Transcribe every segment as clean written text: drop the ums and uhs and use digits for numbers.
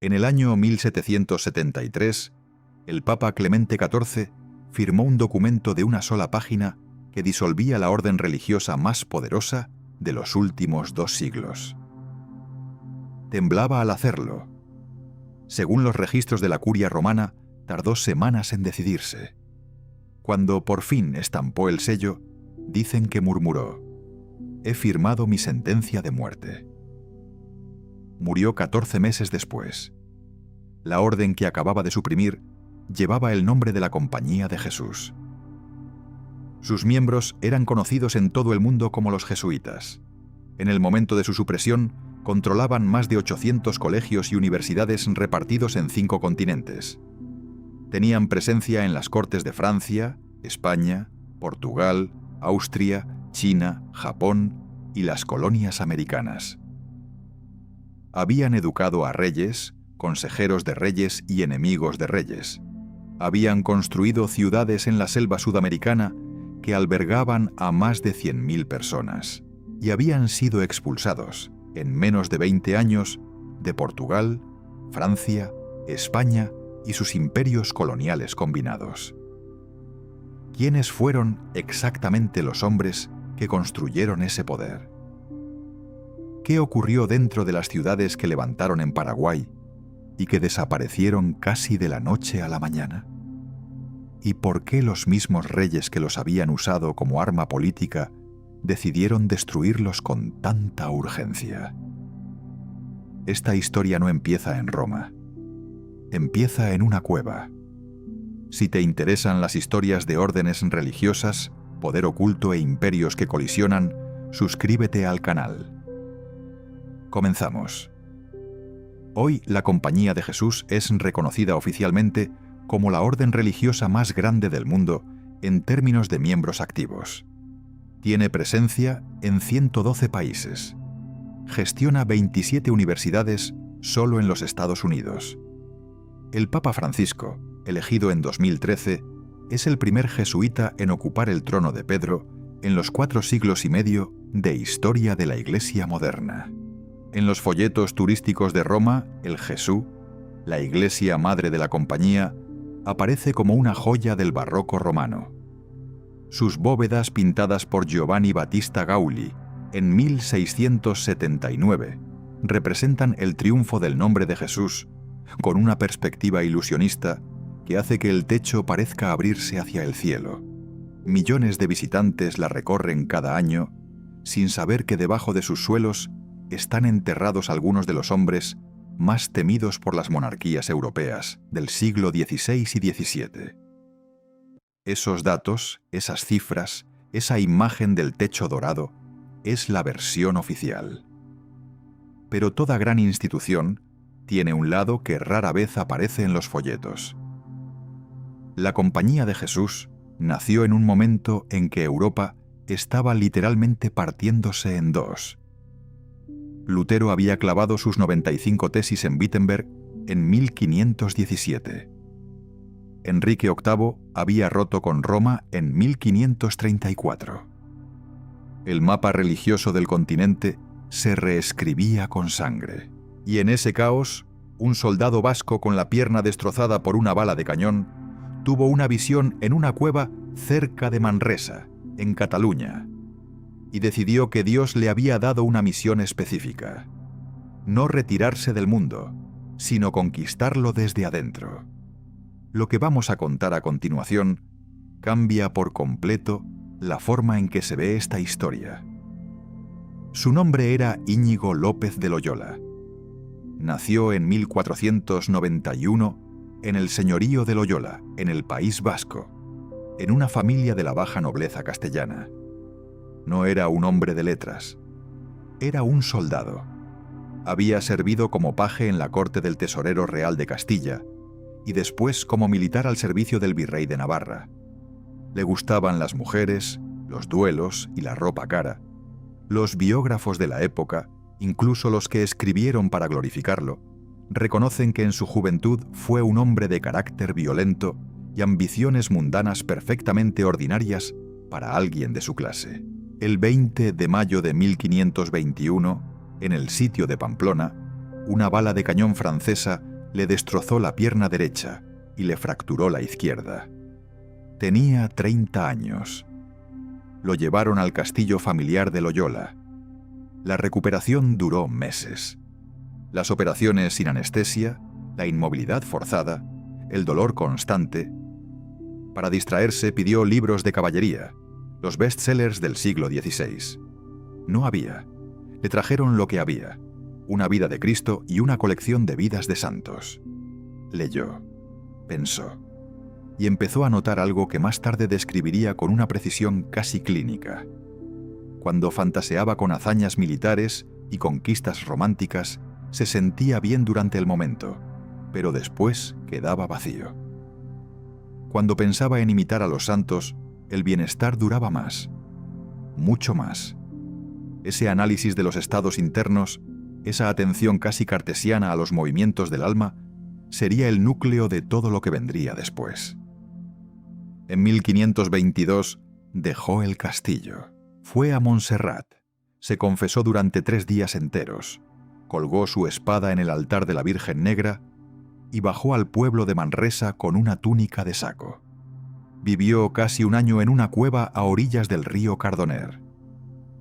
En el año 1773, el Papa Clemente XIV firmó un documento de una sola página que disolvía la orden religiosa más poderosa de los últimos 2 siglos. Temblaba al hacerlo. Según los registros de la Curia romana, tardó semanas en decidirse. Cuando por fin estampó el sello, dicen que murmuró: «He firmado mi sentencia de muerte». Murió 14 meses después. La orden que acababa de suprimir llevaba el nombre de la Compañía de Jesús. Sus miembros eran conocidos en todo el mundo como los jesuitas. En el momento de su supresión, controlaban más de 800 colegios y universidades repartidos en 5 continentes. Tenían presencia en las cortes de Francia, España, Portugal, Austria, China, Japón y las colonias americanas. Habían educado a reyes, consejeros de reyes y enemigos de reyes. Habían construido ciudades en la selva sudamericana que albergaban a más de 100.000 personas, y habían sido expulsados, en menos de 20 años, de Portugal, Francia, España y sus imperios coloniales combinados. ¿Quiénes fueron exactamente los hombres que construyeron ese poder? ¿Qué ocurrió dentro de las ciudades que levantaron en Paraguay y que desaparecieron casi de la noche a la mañana? ¿Y por qué los mismos reyes que los habían usado como arma política decidieron destruirlos con tanta urgencia? Esta historia no empieza en Roma. Empieza en una cueva. Si te interesan las historias de órdenes religiosas, poder oculto e imperios que colisionan, suscríbete al canal. Comenzamos. Hoy la Compañía de Jesús es reconocida oficialmente como la orden religiosa más grande del mundo en términos de miembros activos. Tiene presencia en 112 países. Gestiona 27 universidades solo en los Estados Unidos. El Papa Francisco, elegido en 2013, es el primer jesuita en ocupar el trono de Pedro en los 4 siglos y medio de historia de la Iglesia moderna. En los folletos turísticos de Roma, el Gesù, la iglesia madre de la Compañía, aparece como una joya del barroco romano. Sus bóvedas pintadas por Giovanni Battista Gauli en 1679 representan el triunfo del nombre de Jesús, con una perspectiva ilusionista que hace que el techo parezca abrirse hacia el cielo. Millones de visitantes la recorren cada año, sin saber que debajo de sus suelos están enterrados algunos de los hombres más temidos por las monarquías europeas del siglo XVI y XVII. Esos datos, esas cifras, esa imagen del techo dorado, es la versión oficial. Pero toda gran institución tiene un lado que rara vez aparece en los folletos. La Compañía de Jesús nació en un momento en que Europa estaba literalmente partiéndose en 2. Lutero había clavado sus 95 tesis en Wittenberg en 1517. Enrique VIII había roto con Roma en 1534. El mapa religioso del continente se reescribía con sangre. Y en ese caos, un soldado vasco con la pierna destrozada por una bala de cañón tuvo una visión en una cueva cerca de Manresa, en Cataluña, y decidió que Dios le había dado una misión específica: no retirarse del mundo, sino conquistarlo desde adentro. Lo que vamos a contar a continuación cambia por completo la forma en que se ve esta historia. Su nombre era Íñigo López de Loyola. Nació en 1491 en el señorío de Loyola, en el País Vasco, en una familia de la baja nobleza castellana. No era un hombre de letras, era un soldado. Había servido como paje en la corte del tesorero real de Castilla y después como militar al servicio del virrey de Navarra. Le gustaban las mujeres, los duelos y la ropa cara. Los biógrafos de la época, incluso los que escribieron para glorificarlo, reconocen que en su juventud fue un hombre de carácter violento y ambiciones mundanas perfectamente ordinarias para alguien de su clase. El 20 de mayo de 1521, en el sitio de Pamplona, una bala de cañón francesa le destrozó la pierna derecha y le fracturó la izquierda. Tenía 30 años. Lo llevaron al castillo familiar de Loyola. La recuperación duró meses. Las operaciones sin anestesia, la inmovilidad forzada, el dolor constante. Para distraerse pidió libros de caballería, los bestsellers del siglo XVI. No había. Le trajeron lo que había: una vida de Cristo y una colección de vidas de santos. Leyó, pensó, y empezó a notar algo que más tarde describiría con una precisión casi clínica. Cuando fantaseaba con hazañas militares y conquistas románticas, se sentía bien durante el momento, pero después quedaba vacío. Cuando pensaba en imitar a los santos, el bienestar duraba más, mucho más. Ese análisis de los estados internos, esa atención casi cartesiana a los movimientos del alma, sería el núcleo de todo lo que vendría después. En 1522 dejó el castillo, fue a Montserrat, se confesó durante 3 días enteros, colgó su espada en el altar de la Virgen Negra y bajó al pueblo de Manresa con una túnica de saco. Vivió casi un año en una cueva a orillas del río Cardoner.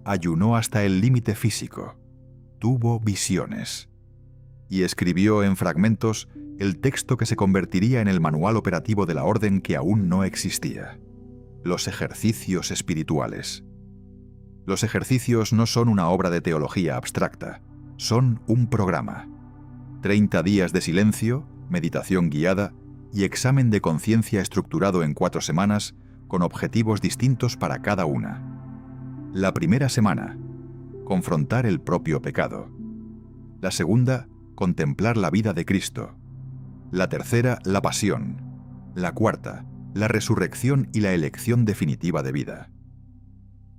Ayunó hasta el límite físico, tuvo visiones y escribió en fragmentos el texto que se convertiría en el manual operativo de la orden que aún no existía: los ejercicios espirituales. Los ejercicios no son una obra de teología abstracta, son un programa. 30 días de silencio, meditación guiada y examen de conciencia estructurado en 4 semanas con objetivos distintos para cada una. La primera semana, confrontar el propio pecado. La segunda, contemplar la vida de Cristo. La tercera, la pasión. La cuarta, la resurrección y la elección definitiva de vida.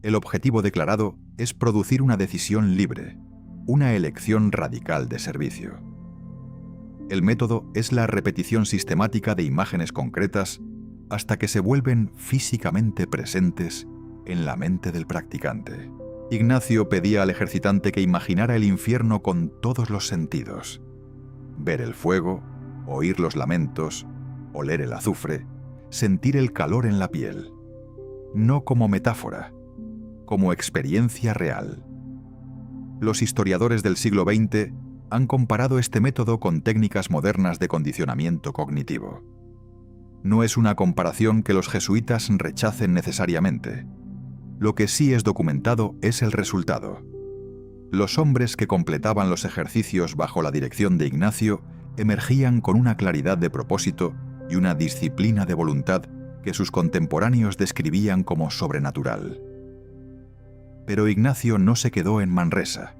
El objetivo declarado es producir una decisión libre, una elección radical de servicio. El método es la repetición sistemática de imágenes concretas hasta que se vuelven físicamente presentes en la mente del practicante. Ignacio pedía al ejercitante que imaginara el infierno con todos los sentidos: ver el fuego, oír los lamentos, oler el azufre, sentir el calor en la piel. No como metáfora, como experiencia real. Los historiadores del siglo XX han comparado este método con técnicas modernas de condicionamiento cognitivo. No es una comparación que los jesuitas rechacen necesariamente. Lo que sí es documentado es el resultado. Los hombres que completaban los ejercicios bajo la dirección de Ignacio emergían con una claridad de propósito y una disciplina de voluntad que sus contemporáneos describían como sobrenatural. Pero Ignacio no se quedó en Manresa.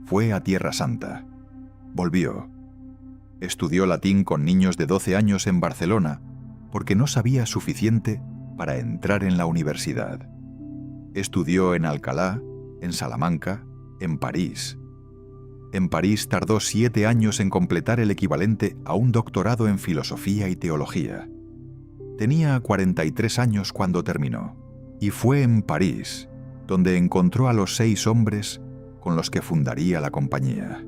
Fue a Tierra Santa. Volvió. Estudió latín con niños de 12 años en Barcelona porque no sabía suficiente para entrar en la universidad. Estudió en Alcalá, en Salamanca, en París. En París tardó 7 años en completar el equivalente a un doctorado en filosofía y teología. Tenía 43 años cuando terminó, y fue en París donde encontró a los 6 hombres con los que fundaría la compañía.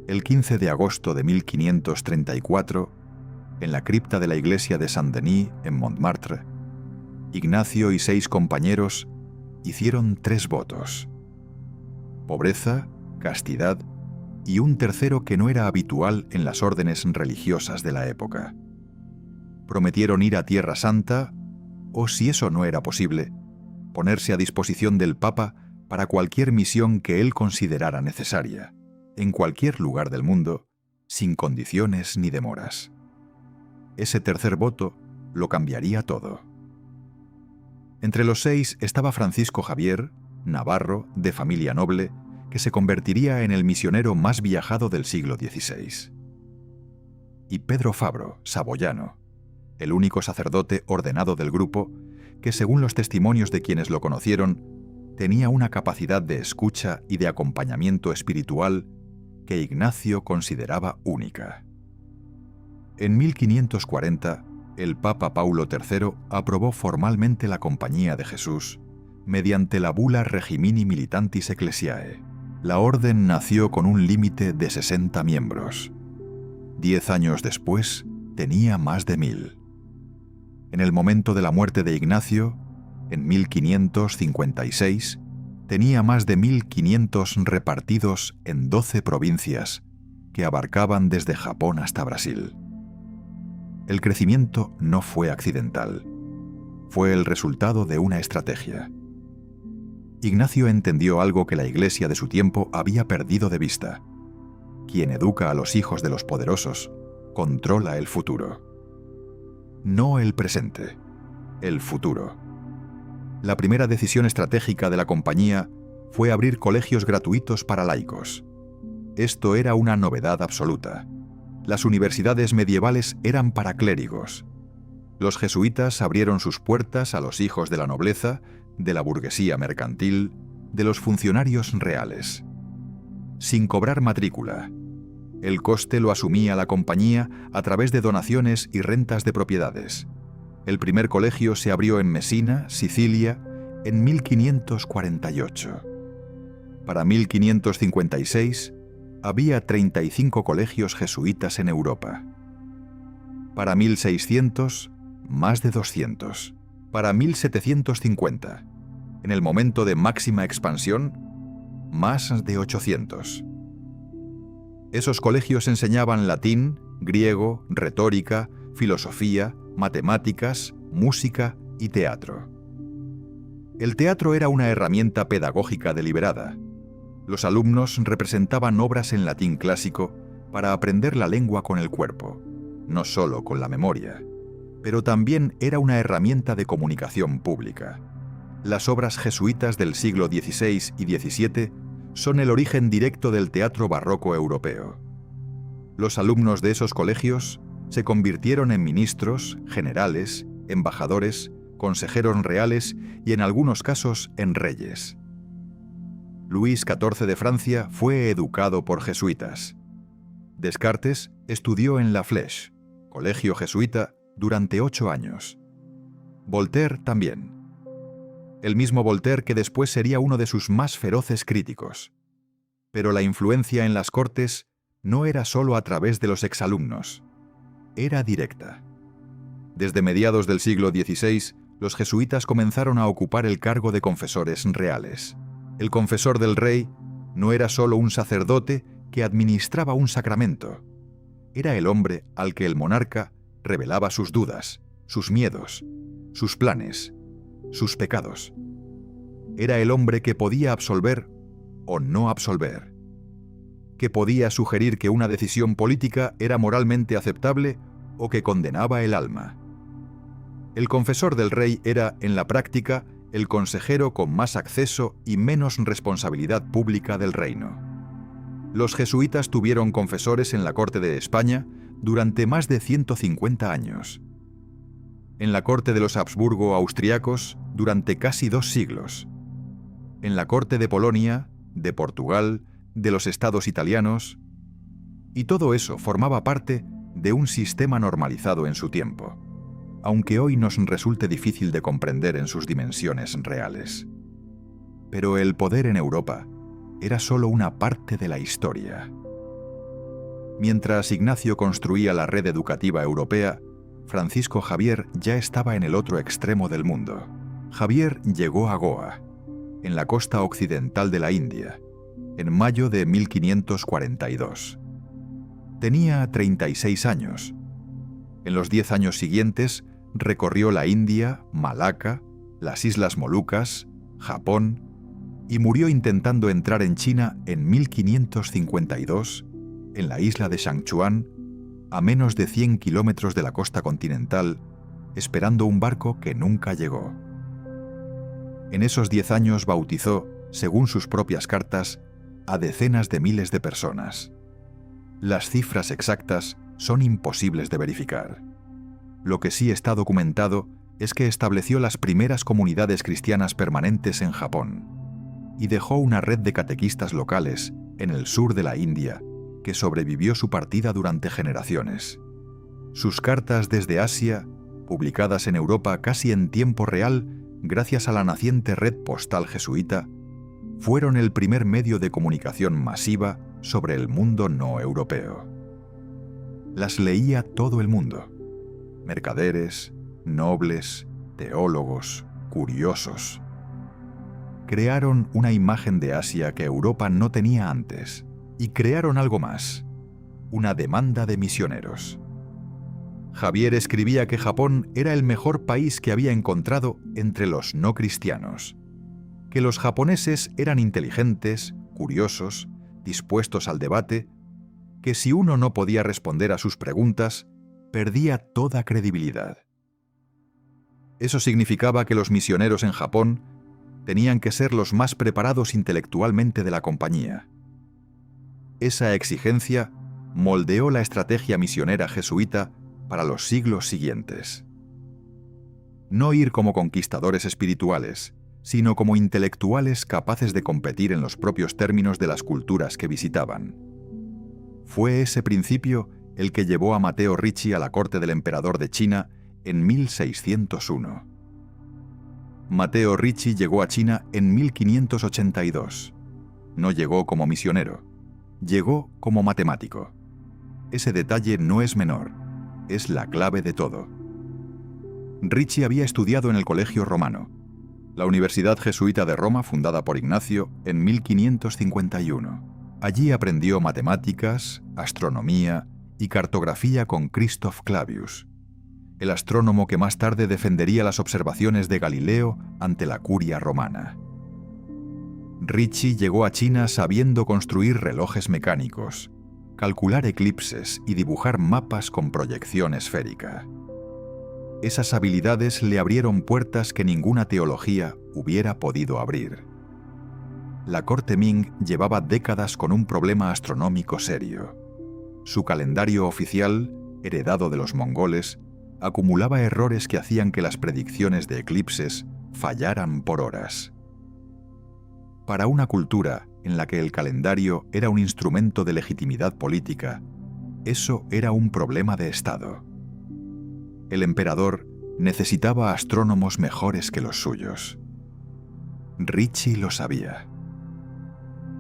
El 15 de agosto de 1534, en la cripta de la iglesia de Saint-Denis, en Montmartre, Ignacio y 6 compañeros hicieron 3 votos: pobreza, castidad y un tercero que no era habitual en las órdenes religiosas de la época. Prometieron ir a Tierra Santa, o si eso no era posible, ponerse a disposición del Papa para cualquier misión que él considerara necesaria, en cualquier lugar del mundo, sin condiciones ni demoras. Ese tercer voto lo cambiaría todo. Entre los 6 estaba Francisco Javier, navarro, de familia noble, que se convertiría en el misionero más viajado del siglo XVI. Y Pedro Fabro, saboyano, el único sacerdote ordenado del grupo, que según los testimonios de quienes lo conocieron, tenía una capacidad de escucha y de acompañamiento espiritual que Ignacio consideraba única. En 1540, el Papa Paulo III aprobó formalmente la Compañía de Jesús mediante la bula Regimini Militantis Ecclesiae. La orden nació con un límite de 60 miembros. 10 años después, tenía más de 1000. En el momento de la muerte de Ignacio, en 1556, tenía más de 1500 repartidos en 12 provincias que abarcaban desde Japón hasta Brasil. El crecimiento no fue accidental, fue el resultado de una estrategia. Ignacio entendió algo que la Iglesia de su tiempo había perdido de vista. Quien educa a los hijos de los poderosos controla el futuro. No el presente, el futuro. La primera decisión estratégica de la compañía fue abrir colegios gratuitos para laicos. Esto era una novedad absoluta. Las universidades medievales eran para clérigos. Los jesuitas abrieron sus puertas a los hijos de la nobleza, de la burguesía mercantil, de los funcionarios reales. Sin cobrar matrícula. El coste lo asumía la compañía a través de donaciones y rentas de propiedades. El primer colegio se abrió en Mesina, Sicilia, en 1548. Para 1556, había 35 colegios jesuitas en Europa. Para 1600, más de 200. Para 1750, en el momento de máxima expansión, más de 800. Esos colegios enseñaban latín, griego, retórica, filosofía, matemáticas, música y teatro. El teatro era una herramienta pedagógica deliberada. Los alumnos representaban obras en latín clásico para aprender la lengua con el cuerpo, no solo con la memoria, pero también era una herramienta de comunicación pública. Las obras jesuitas del siglo XVI y XVII son el origen directo del teatro barroco europeo. Los alumnos de esos colegios se convirtieron en ministros, generales, embajadores, consejeros reales y en algunos casos en reyes. Luis XIV de Francia fue educado por jesuitas. Descartes estudió en La Flèche, colegio jesuita, durante 8 años. Voltaire también. El mismo Voltaire que después sería uno de sus más feroces críticos. Pero la influencia en las cortes no era solo a través de los exalumnos, era directa. Desde mediados del siglo XVI, los jesuitas comenzaron a ocupar el cargo de confesores reales. El confesor del rey no era solo un sacerdote que administraba un sacramento. Era el hombre al que el monarca revelaba sus dudas, sus miedos, sus planes, sus pecados. Era el hombre que podía absolver o no absolver, que podía sugerir que una decisión política era moralmente aceptable o que condenaba el alma. El confesor del rey era, en la práctica, el consejero con más acceso y menos responsabilidad pública del reino. Los jesuitas tuvieron confesores en la corte de España durante más de 150 años. En la corte de los Habsburgo austriacos durante casi 2 siglos. En la corte de Polonia, de Portugal, de los estados italianos. Y todo eso formaba parte de un sistema normalizado en su tiempo, aunque hoy nos resulte difícil de comprender en sus dimensiones reales. Pero el poder en Europa era solo una parte de la historia. Mientras Ignacio construía la red educativa europea, Francisco Javier ya estaba en el otro extremo del mundo. Javier llegó a Goa, en la costa occidental de la India, en mayo de 1542. Tenía 36 años. En los 10 años siguientes, recorrió la India, Malaca, las Islas Molucas, Japón, y murió intentando entrar en China en 1552, en la isla de Shangchuan, a menos de 100 kilómetros de la costa continental, esperando un barco que nunca llegó. En esos 10 años bautizó, según sus propias cartas, a decenas de miles de personas. Las cifras exactas son imposibles de verificar. Lo que sí está documentado es que estableció las primeras comunidades cristianas permanentes en Japón y dejó una red de catequistas locales en el sur de la India que sobrevivió su partida durante generaciones. Sus cartas desde Asia, publicadas en Europa casi en tiempo real gracias a la naciente red postal jesuita, fueron el primer medio de comunicación masiva sobre el mundo no europeo. Las leía todo el mundo: mercaderes, nobles, teólogos, curiosos. Crearon una imagen de Asia que Europa no tenía antes, y crearon algo más: una demanda de misioneros. Javier escribía que Japón era el mejor país que había encontrado entre los no cristianos, que los japoneses eran inteligentes, curiosos, dispuestos al debate, que si uno no podía responder a sus preguntas, perdía toda credibilidad. Eso significaba que los misioneros en Japón tenían que ser los más preparados intelectualmente de la compañía. Esa exigencia moldeó la estrategia misionera jesuita para los siglos siguientes. No ir como conquistadores espirituales, sino como intelectuales capaces de competir en los propios términos de las culturas que visitaban. Fue ese principio el que llevó a Matteo Ricci a la corte del emperador de China en 1601. Matteo Ricci llegó a China en 1582. No llegó como misionero, llegó como matemático. Ese detalle no es menor, es la clave de todo. Ricci había estudiado en el Colegio Romano, la Universidad Jesuita de Roma, fundada por Ignacio en 1551. Allí aprendió matemáticas, astronomía y cartografía con Christoph Clavius, el astrónomo que más tarde defendería las observaciones de Galileo ante la curia romana. Ricci llegó a China sabiendo construir relojes mecánicos, calcular eclipses y dibujar mapas con proyección esférica. Esas habilidades le abrieron puertas que ninguna teología hubiera podido abrir. La corte Ming llevaba décadas con un problema astronómico serio. Su calendario oficial, heredado de los mongoles, acumulaba errores que hacían que las predicciones de eclipses fallaran por horas. Para una cultura en la que el calendario era un instrumento de legitimidad política, eso era un problema de Estado. El emperador necesitaba astrónomos mejores que los suyos. Ricci lo sabía.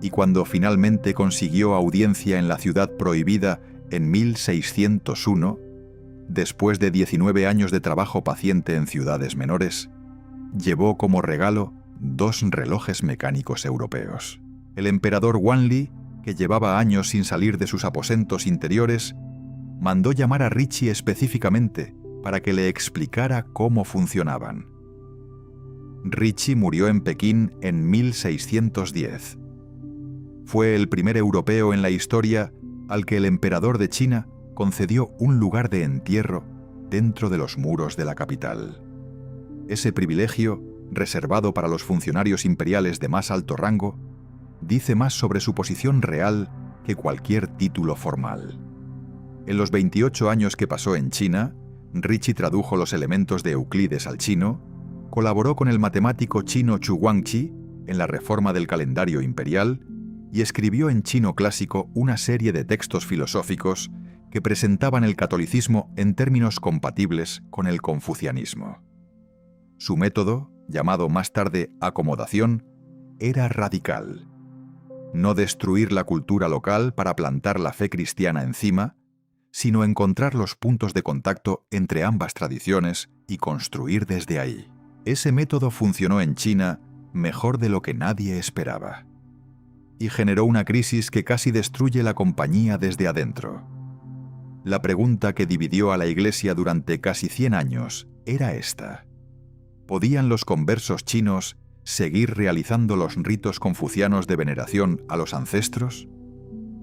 Y cuando finalmente consiguió audiencia en la ciudad prohibida en 1601, después de 19 años de trabajo paciente en ciudades menores, llevó como regalo 2 relojes mecánicos europeos. El emperador Wanli, que llevaba años sin salir de sus aposentos interiores, mandó llamar a Ricci específicamente para que le explicara cómo funcionaban. Ricci murió en Pekín en 1610. Fue el primer europeo en la historia al que el emperador de China concedió un lugar de entierro dentro de los muros de la capital. Ese privilegio, reservado para los funcionarios imperiales de más alto rango, dice más sobre su posición real que cualquier título formal. En los 28 años que pasó en China, Ricci tradujo los elementos de Euclides al chino, colaboró con el matemático chino Chu Guangqi en la reforma del calendario imperial y escribió en chino clásico una serie de textos filosóficos que presentaban el catolicismo en términos compatibles con el confucianismo. Su método, llamado más tarde acomodación, era radical. No destruir la cultura local para plantar la fe cristiana encima, sino encontrar los puntos de contacto entre ambas tradiciones y construir desde ahí. Ese método funcionó en China mejor de lo que nadie esperaba. Y generó una crisis que casi destruye la compañía desde adentro. La pregunta que dividió a la Iglesia durante casi 100 años era esta: ¿podían los conversos chinos seguir realizando los ritos confucianos de veneración a los ancestros?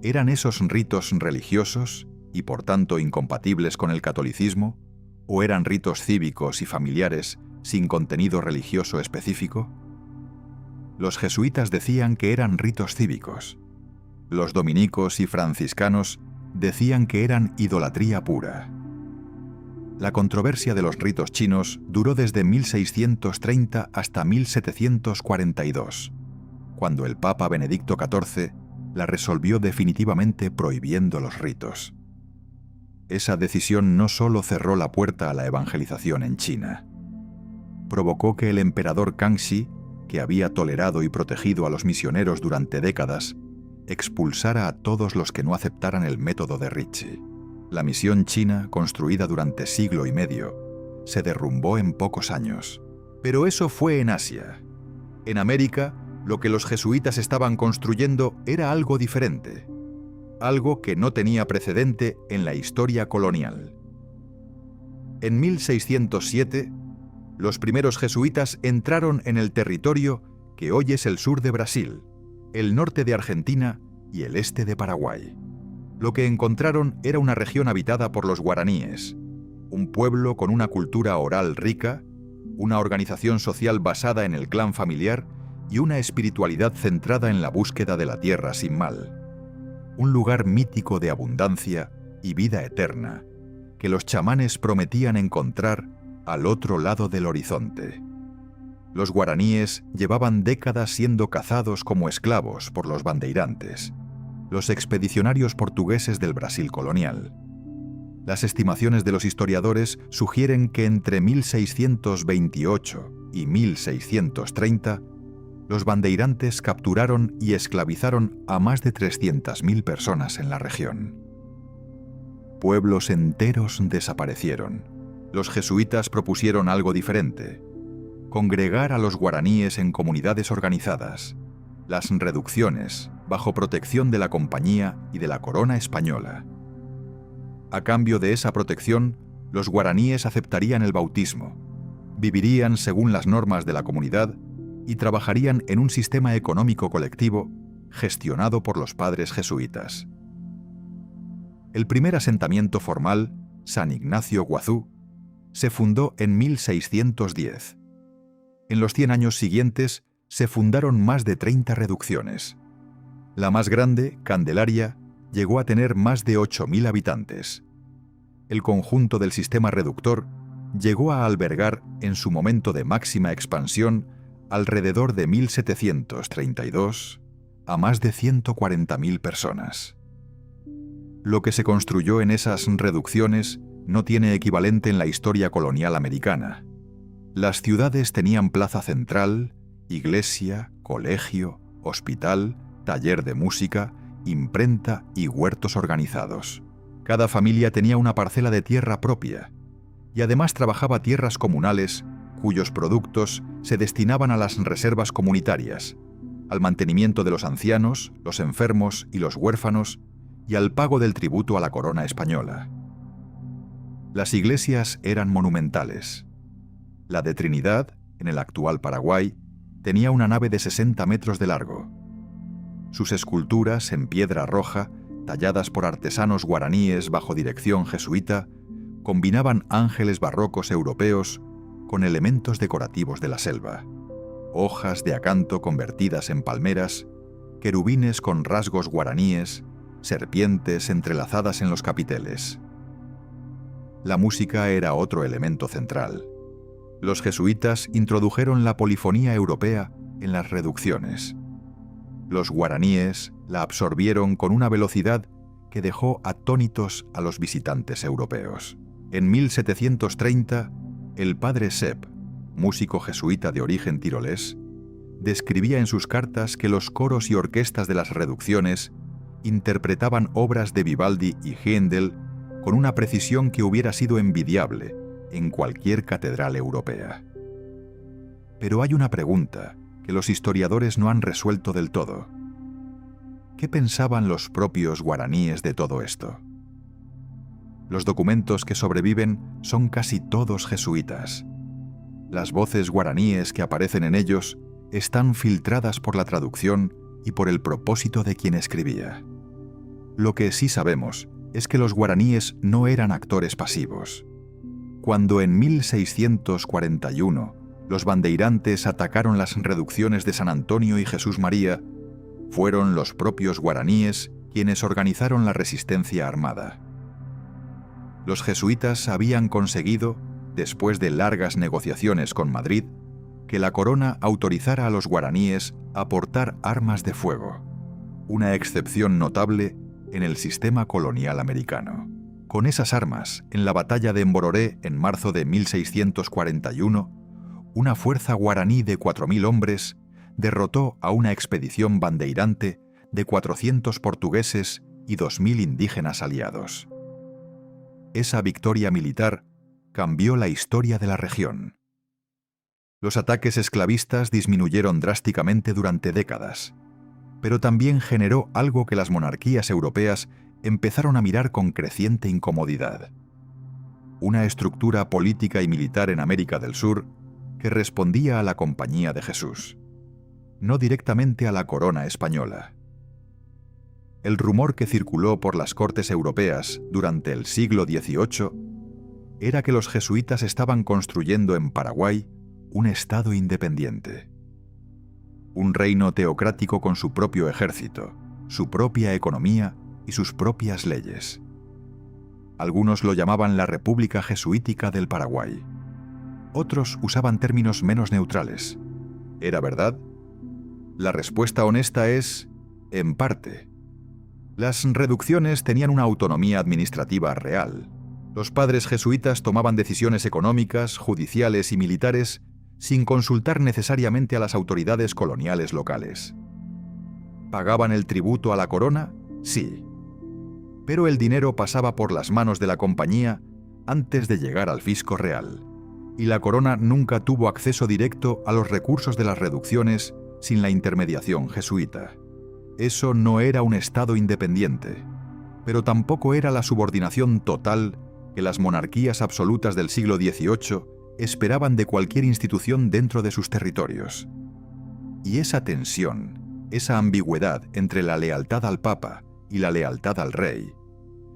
¿Eran esos ritos religiosos y por tanto incompatibles con el catolicismo, o eran ritos cívicos y familiares sin contenido religioso específico? Los jesuitas decían que eran ritos cívicos. Los dominicos y franciscanos decían que eran idolatría pura. La controversia de los ritos chinos duró desde 1630 hasta 1742, cuando el Papa Benedicto XIV la resolvió definitivamente prohibiendo los ritos. Esa decisión no solo cerró la puerta a la evangelización en China, provocó que el emperador Kangxi, que había tolerado y protegido a los misioneros durante décadas, expulsara a todos los que no aceptaran el método de Ricci. La misión china, construida durante siglo y medio, se derrumbó en pocos años. Pero eso fue en Asia. En América, lo que los jesuitas estaban construyendo era algo diferente, algo que no tenía precedente en la historia colonial. En 1607, los primeros jesuitas entraron en el territorio que hoy es el sur de Brasil, el norte de Argentina y el este de Paraguay. Lo que encontraron era una región habitada por los guaraníes, un pueblo con una cultura oral rica, una organización social basada en el clan familiar y una espiritualidad centrada en la búsqueda de la tierra sin mal. Un lugar mítico de abundancia y vida eterna, que los chamanes prometían encontrar al otro lado del horizonte. Los guaraníes llevaban décadas siendo cazados como esclavos por los bandeirantes, los expedicionarios portugueses del Brasil colonial. Las estimaciones de los historiadores sugieren que entre 1628 y 1630, los bandeirantes capturaron y esclavizaron a más de 300.000 personas en la región. Pueblos enteros desaparecieron. Los jesuitas propusieron algo diferente: congregar a los guaraníes en comunidades organizadas, las reducciones, bajo protección de la Compañía y de la Corona española. A cambio de esa protección, los guaraníes aceptarían el bautismo, vivirían según las normas de la comunidad y trabajarían en un sistema económico colectivo gestionado por los padres jesuitas. El primer asentamiento formal, San Ignacio Guazú, se fundó en 1610. En los 100 años siguientes se fundaron más de 30 reducciones. La más grande, Candelaria, llegó a tener más de 8.000 habitantes. El conjunto del sistema reductor llegó a albergar, en su momento de máxima expansión, alrededor de 1732, a más de 140.000 personas. Lo que se construyó en esas reducciones no tiene equivalente en la historia colonial americana. Las ciudades tenían plaza central, iglesia, colegio, hospital, taller de música, imprenta y huertos organizados. Cada familia tenía una parcela de tierra propia y además trabajaba tierras comunales cuyos productos se destinaban a las reservas comunitarias, al mantenimiento de los ancianos, los enfermos y los huérfanos y al pago del tributo a la corona española. Las iglesias eran monumentales. La de Trinidad, en el actual Paraguay, tenía una nave de 60 metros de largo. Sus esculturas en piedra roja, talladas por artesanos guaraníes bajo dirección jesuita, combinaban ángeles barrocos europeos con elementos decorativos de la selva, hojas de acanto convertidas en palmeras, querubines con rasgos guaraníes, serpientes entrelazadas en los capiteles. La música era otro elemento central. Los jesuitas introdujeron la polifonía europea en las reducciones. Los guaraníes la absorbieron con una velocidad que dejó atónitos a los visitantes europeos. En 1730, el padre Sepp, músico jesuita de origen tirolés, describía en sus cartas que los coros y orquestas de las reducciones interpretaban obras de Vivaldi y Händel con una precisión que hubiera sido envidiable en cualquier catedral europea. Pero hay una pregunta que los historiadores no han resuelto del todo. ¿Qué pensaban los propios guaraníes de todo esto? Los documentos que sobreviven son casi todos jesuitas. Las voces guaraníes que aparecen en ellos están filtradas por la traducción y por el propósito de quien escribía. Lo que sí sabemos es que los guaraníes no eran actores pasivos. Cuando en 1641 los bandeirantes atacaron las reducciones de San Antonio y Jesús María, fueron los propios guaraníes quienes organizaron la resistencia armada. Los jesuitas habían conseguido, después de largas negociaciones con Madrid, que la corona autorizara a los guaraníes a portar armas de fuego, una excepción notable en el sistema colonial americano. Con esas armas, en la batalla de Mbororé en marzo de 1641, una fuerza guaraní de 4.000 hombres derrotó a una expedición bandeirante de 400 portugueses y 2.000 indígenas aliados. esa victoria militar cambió la historia de la región. Los ataques esclavistas disminuyeron drásticamente durante décadas, pero también generó algo que las monarquías europeas empezaron a mirar con creciente incomodidad: una estructura política y militar en América del Sur que respondía a la Compañía de Jesús, no directamente a la corona española. El rumor que circuló por las cortes europeas durante el siglo XVIII era que los jesuitas estaban construyendo en Paraguay un estado independiente, un reino teocrático con su propio ejército, su propia economía y sus propias leyes. Algunos lo llamaban la República Jesuítica del Paraguay. Otros usaban términos menos neutrales. ¿Era verdad? La respuesta honesta es: en parte. Las reducciones tenían una autonomía administrativa real. Los padres jesuitas tomaban decisiones económicas, judiciales y militares sin consultar necesariamente a las autoridades coloniales locales. ¿Pagaban el tributo a la corona? Sí. Pero el dinero pasaba por las manos de la compañía antes de llegar al fisco real, y la corona nunca tuvo acceso directo a los recursos de las reducciones sin la intermediación jesuita. Eso no era un estado independiente, pero tampoco era la subordinación total que las monarquías absolutas del siglo XVIII esperaban de cualquier institución dentro de sus territorios. Y esa tensión, esa ambigüedad entre la lealtad al Papa y la lealtad al Rey,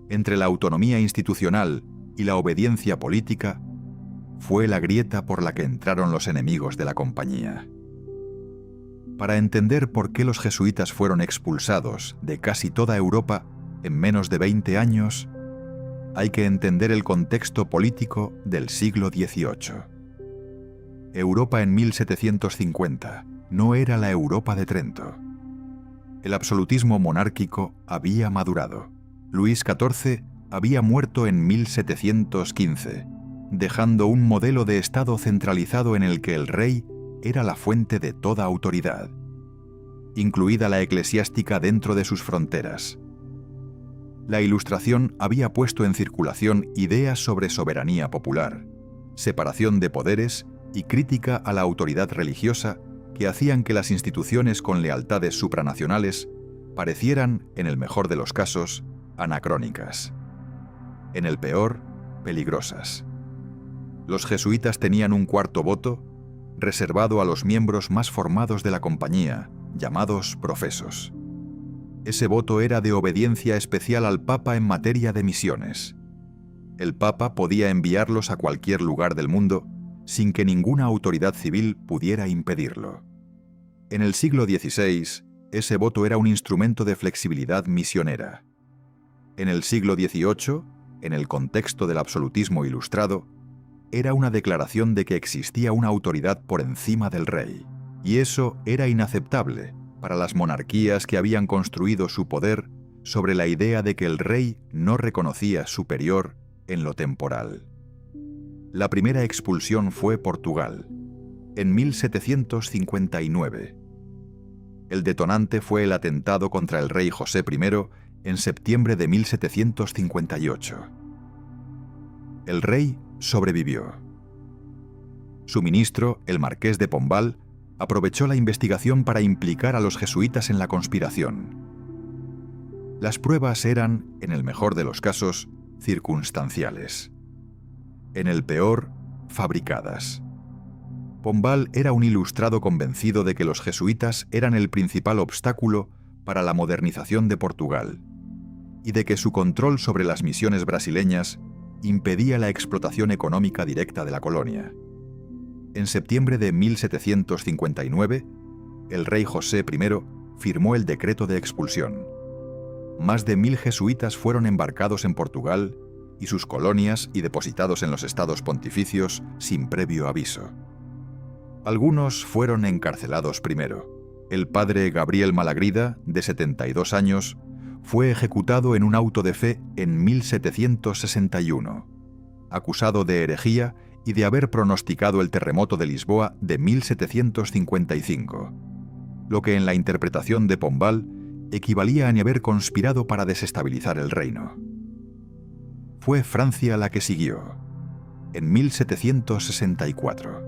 entre la autonomía institucional y la obediencia política, fue la grieta por la que entraron los enemigos de la Compañía. Para entender por qué los jesuitas fueron expulsados de casi toda Europa en menos de 20 años, hay que entender el contexto político del siglo XVIII. Europa en 1750 no era la Europa de Trento. El absolutismo monárquico había madurado. Luis XIV había muerto en 1715, dejando un modelo de Estado centralizado en el que el rey era la fuente de toda autoridad, incluida la eclesiástica dentro de sus fronteras. La Ilustración había puesto en circulación ideas sobre soberanía popular, separación de poderes y crítica a la autoridad religiosa que hacían que las instituciones con lealtades supranacionales parecieran, en el mejor de los casos, anacrónicas. En el peor, peligrosas. Los jesuitas tenían un cuarto voto reservado a los miembros más formados de la compañía, llamados profesos. Ese voto era de obediencia especial al Papa en materia de misiones. El Papa podía enviarlos a cualquier lugar del mundo sin que ninguna autoridad civil pudiera impedirlo. En el siglo XVI, ese voto era un instrumento de flexibilidad misionera. En el siglo XVIII, en el contexto del absolutismo ilustrado, era una declaración de que existía una autoridad por encima del rey, y eso era inaceptable para las monarquías que habían construido su poder sobre la idea de que el rey no reconocía superior en lo temporal. La primera expulsión fue Portugal, en 1759. El detonante fue el atentado contra el rey José I en septiembre de 1758. El rey sobrevivió. Su ministro, el marqués de Pombal, aprovechó la investigación para implicar a los jesuitas en la conspiración. Las pruebas eran, en el mejor de los casos, circunstanciales. En el peor, fabricadas. Pombal era un ilustrado convencido de que los jesuitas eran el principal obstáculo para la modernización de Portugal y de que su control sobre las misiones brasileñas impedía la explotación económica directa de la colonia. En septiembre de 1759, el rey José I firmó el decreto de expulsión. Más de 1000 jesuitas fueron embarcados en Portugal y sus colonias y depositados en los estados pontificios sin previo aviso. Algunos fueron encarcelados primero. El padre Gabriel Malagrida, de 72 años, fue ejecutado en un auto de fe en 1761, acusado de herejía y de haber pronosticado el terremoto de Lisboa de 1755, lo que en la interpretación de Pombal equivalía a haber conspirado para desestabilizar el reino. fue Francia la que siguió, en 1764.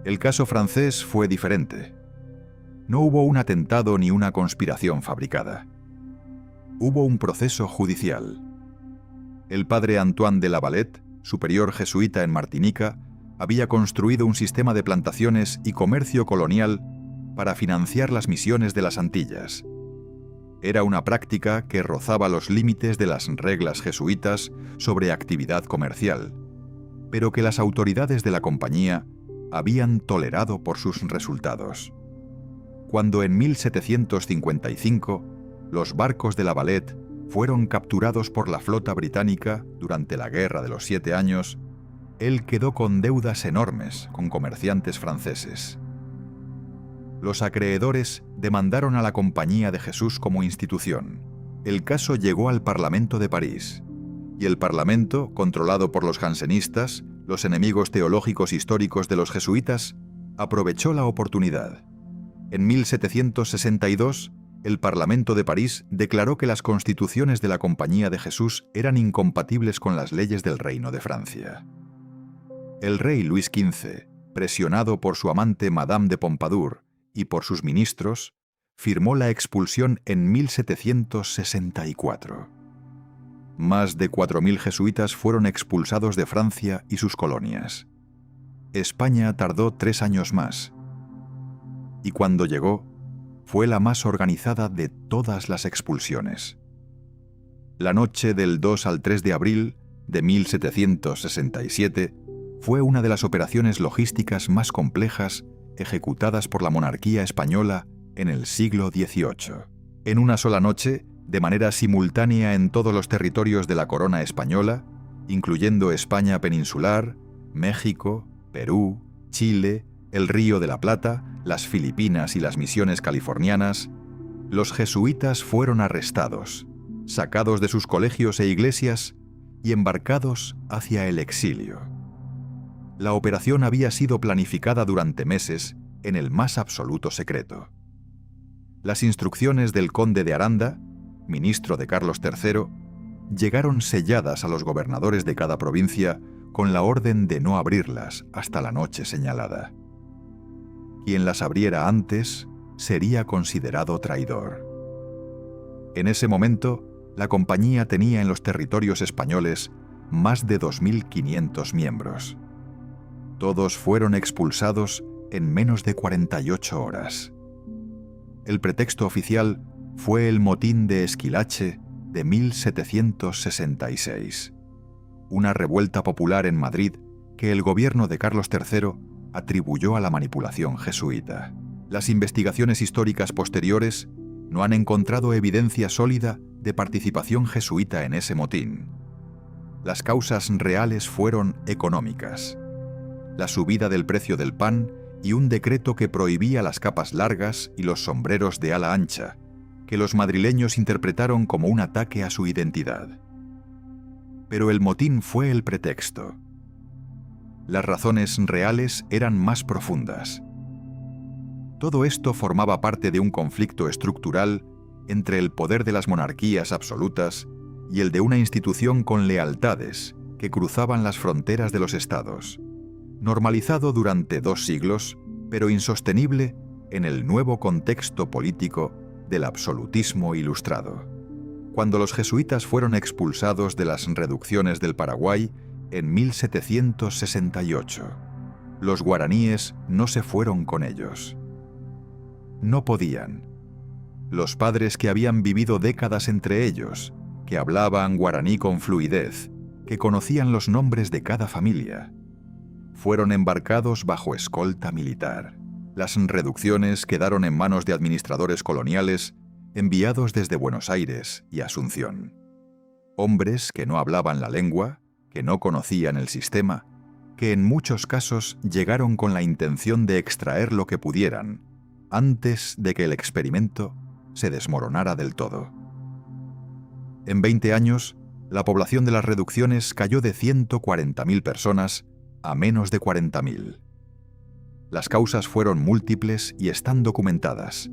El caso francés fue diferente. No hubo un atentado ni una conspiración fabricada. Hubo un proceso judicial. El padre Antoine de Lavalette, superior jesuita en Martinica, había construido un sistema de plantaciones y comercio colonial para financiar las misiones de las Antillas. Era una práctica que rozaba los límites de las reglas jesuitas sobre actividad comercial, pero que las autoridades de la compañía habían tolerado por sus resultados. Cuando en 1755 los barcos de Lavalette fueron capturados por la flota británica durante la Guerra de los 7 Años, él quedó con deudas enormes con comerciantes franceses. Los acreedores demandaron a la Compañía de Jesús como institución. El caso llegó al Parlamento de París, y el Parlamento, controlado por los jansenistas, los enemigos teológicos históricos de los jesuitas, aprovechó la oportunidad. En 1762, el Parlamento de París declaró que las constituciones de la Compañía de Jesús eran incompatibles con las leyes del Reino de Francia. El rey Luis XV, presionado por su amante Madame de Pompadour y por sus ministros, firmó la expulsión en 1764. Más de 4.000 jesuitas fueron expulsados de Francia y sus colonias. España tardó 3 años más, y cuando llegó, fue la más organizada de todas las expulsiones. La noche del 2 al 3 de abril de 1767 fue una de las operaciones logísticas más complejas ejecutadas por la monarquía española en el siglo XVIII. En una sola noche, de manera simultánea en todos los territorios de la corona española, incluyendo España peninsular, México, Perú, Chile, el Río de la Plata, las Filipinas y las misiones californianas, los jesuitas fueron arrestados, sacados de sus colegios e iglesias y embarcados hacia el exilio. La operación había sido planificada durante meses en el más absoluto secreto. Las instrucciones del conde de Aranda, ministro de Carlos III, llegaron selladas a los gobernadores de cada provincia con la orden de no abrirlas hasta la noche señalada. Quien las abriera antes sería considerado traidor. En ese momento, la compañía tenía en los territorios españoles más de 2.500 miembros. Todos fueron expulsados en menos de 48 horas. El pretexto oficial fue el motín de Esquilache de 1766, una revuelta popular en Madrid que el gobierno de Carlos III atribuyó a la manipulación jesuita. Las investigaciones históricas posteriores no han encontrado evidencia sólida de participación jesuita en ese motín. Las causas reales fueron económicas: la subida del precio del pan y un decreto que prohibía las capas largas y los sombreros de ala ancha, que los madrileños interpretaron como un ataque a su identidad. Pero el motín fue el pretexto. Las razones reales eran más profundas. Todo esto formaba parte de un conflicto estructural entre el poder de las monarquías absolutas y el de una institución con lealtades que cruzaban las fronteras de los estados, normalizado durante 2 siglos, pero insostenible en el nuevo contexto político del absolutismo ilustrado. Cuando los jesuitas fueron expulsados de las reducciones del Paraguay en 1768, los guaraníes no se fueron con ellos. No podían. Los padres que habían vivido décadas entre ellos, que hablaban guaraní con fluidez, que conocían los nombres de cada familia, fueron embarcados bajo escolta militar. Las reducciones quedaron en manos de administradores coloniales enviados desde Buenos Aires y Asunción. Hombres que no hablaban la lengua, que no conocían el sistema, que en muchos casos llegaron con la intención de extraer lo que pudieran, antes de que el experimento se desmoronara del todo. En 20 años, la población de las reducciones cayó de 140.000 personas a menos de 40.000. Las causas fueron múltiples y están documentadas: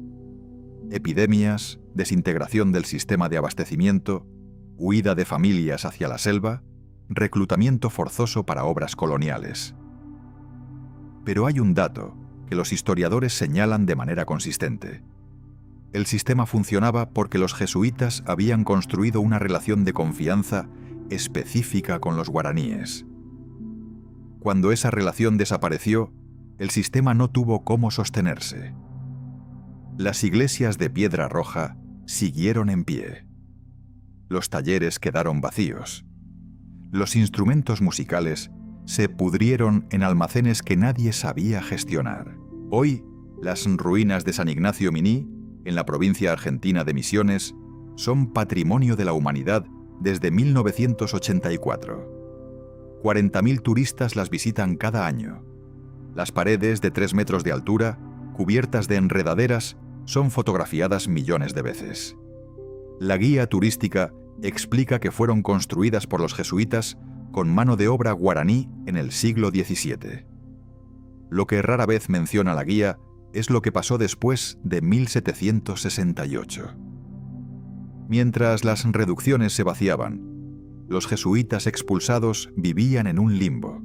epidemias, desintegración del sistema de abastecimiento, huida de familias hacia la selva, reclutamiento forzoso para obras coloniales. Pero hay un dato que los historiadores señalan de manera consistente. El sistema funcionaba porque los jesuitas habían construido una relación de confianza específica con los guaraníes. Cuando esa relación desapareció, el sistema no tuvo cómo sostenerse. Las iglesias de piedra roja siguieron en pie. Los talleres quedaron vacíos. Los instrumentos musicales se pudrieron en almacenes que nadie sabía gestionar. Hoy, las ruinas de San Ignacio Miní, en la provincia argentina de Misiones, son patrimonio de la humanidad desde 1984. 40.000 turistas las visitan cada año. Las paredes de 3 metros de altura, cubiertas de enredaderas, son fotografiadas millones de veces. La guía turística explica que fueron construidas por los jesuitas con mano de obra guaraní en el siglo XVII. Lo que rara vez menciona la guía es lo que pasó después de 1768. Mientras las reducciones se vaciaban, los jesuitas expulsados vivían en un limbo.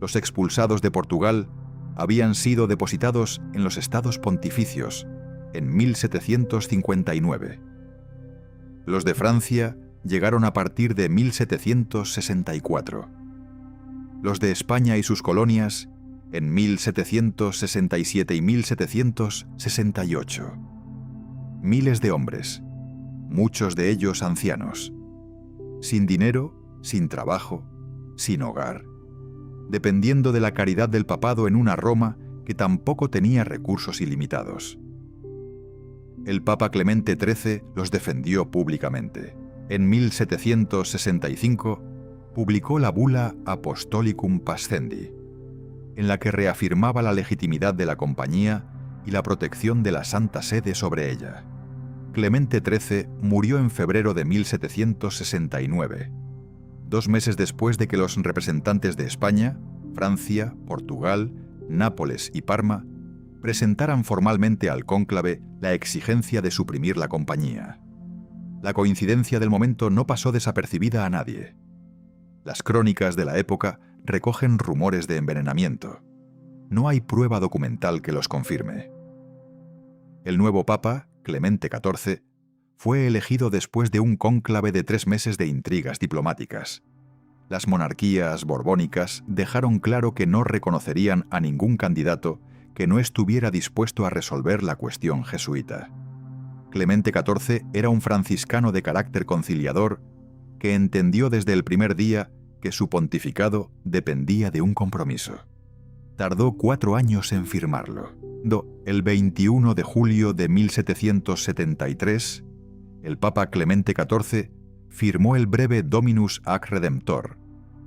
Los expulsados de Portugal habían sido depositados en los estados pontificios en 1759. Los de Francia llegaron a partir de 1764. Los de España y sus colonias en 1767 y 1768. Miles de hombres, muchos de ellos ancianos, sin dinero, sin trabajo, sin hogar, dependiendo de la caridad del papado en una Roma que tampoco tenía recursos ilimitados. El Papa Clemente XIII los defendió públicamente. En 1765 publicó la bula Apostolicum Pascendi, en la que reafirmaba la legitimidad de la Compañía y la protección de la Santa Sede sobre ella. Clemente XIII murió en febrero de 1769, 2 meses después de que los representantes de España, Francia, Portugal, Nápoles y Parma presentaran formalmente al cónclave la exigencia de suprimir la Compañía. La coincidencia del momento no pasó desapercibida a nadie. Las crónicas de la época recogen rumores de envenenamiento. No hay prueba documental que los confirme. El nuevo Papa, Clemente XIV, fue elegido después de un cónclave de 3 meses de intrigas diplomáticas. Las monarquías borbónicas dejaron claro que no reconocerían a ningún candidato que no estuviera dispuesto a resolver la cuestión jesuita. Clemente XIV era un franciscano de carácter conciliador que entendió desde el primer día que su pontificado dependía de un compromiso. Tardó 4 años en firmarlo. El 21 de julio de 1773, el Papa Clemente XIV firmó el breve Dominus ac Redemptor,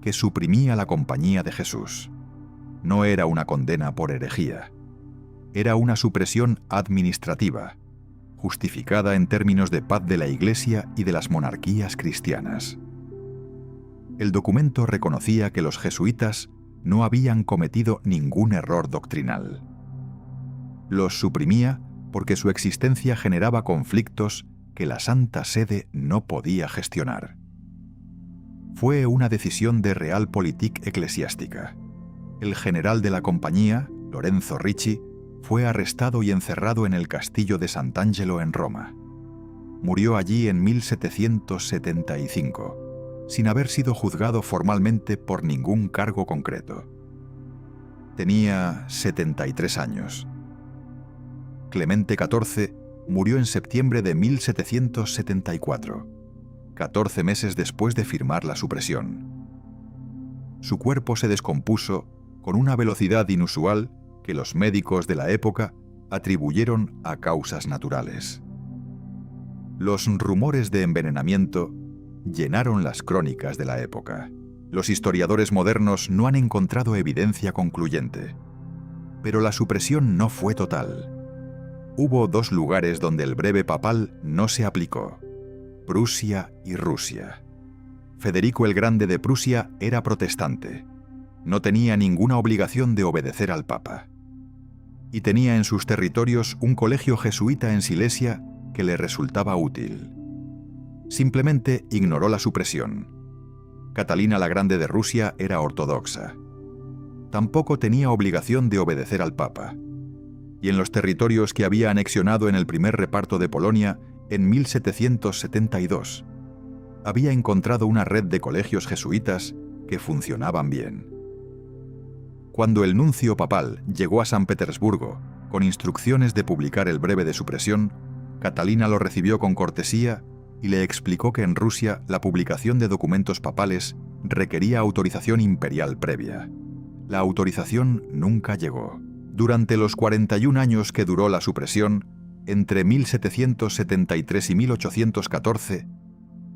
que suprimía la Compañía de Jesús. No era una condena por herejía. Era una supresión administrativa, justificada en términos de paz de la Iglesia y de las monarquías cristianas. El documento reconocía que los jesuitas no habían cometido ningún error doctrinal. Los suprimía porque su existencia generaba conflictos que la Santa Sede no podía gestionar. Fue una decisión de realpolitik eclesiástica. El general de la Compañía, Lorenzo Ricci, fue arrestado y encerrado en el castillo de Sant'Angelo en Roma. Murió allí en 1775, sin haber sido juzgado formalmente por ningún cargo concreto. Tenía 73 años. Clemente XIV murió en septiembre de 1774, 14 meses después de firmar la supresión. Su cuerpo se descompuso con una velocidad inusual que los médicos de la época atribuyeron a causas naturales. Los rumores de envenenamiento llenaron las crónicas de la época. Los historiadores modernos no han encontrado evidencia concluyente. Pero la supresión no fue total. Hubo 2 lugares donde el breve papal no se aplicó: Prusia y Rusia. Federico el Grande de Prusia era protestante. No tenía ninguna obligación de obedecer al Papa. Y tenía en sus territorios un colegio jesuita en Silesia que le resultaba útil. simplemente ignoró la supresión. Catalina la Grande de Rusia era ortodoxa. Tampoco tenía obligación de obedecer al Papa. Y en los territorios que había anexionado en el primer reparto de Polonia, en 1772, había encontrado una red de colegios jesuitas que funcionaban bien. Cuando el nuncio papal llegó a San Petersburgo con instrucciones de publicar el breve de supresión, Catalina lo recibió con cortesía y le explicó que en Rusia la publicación de documentos papales requería autorización imperial previa. La autorización nunca llegó. Durante los 41 años que duró la supresión, entre 1773 y 1814,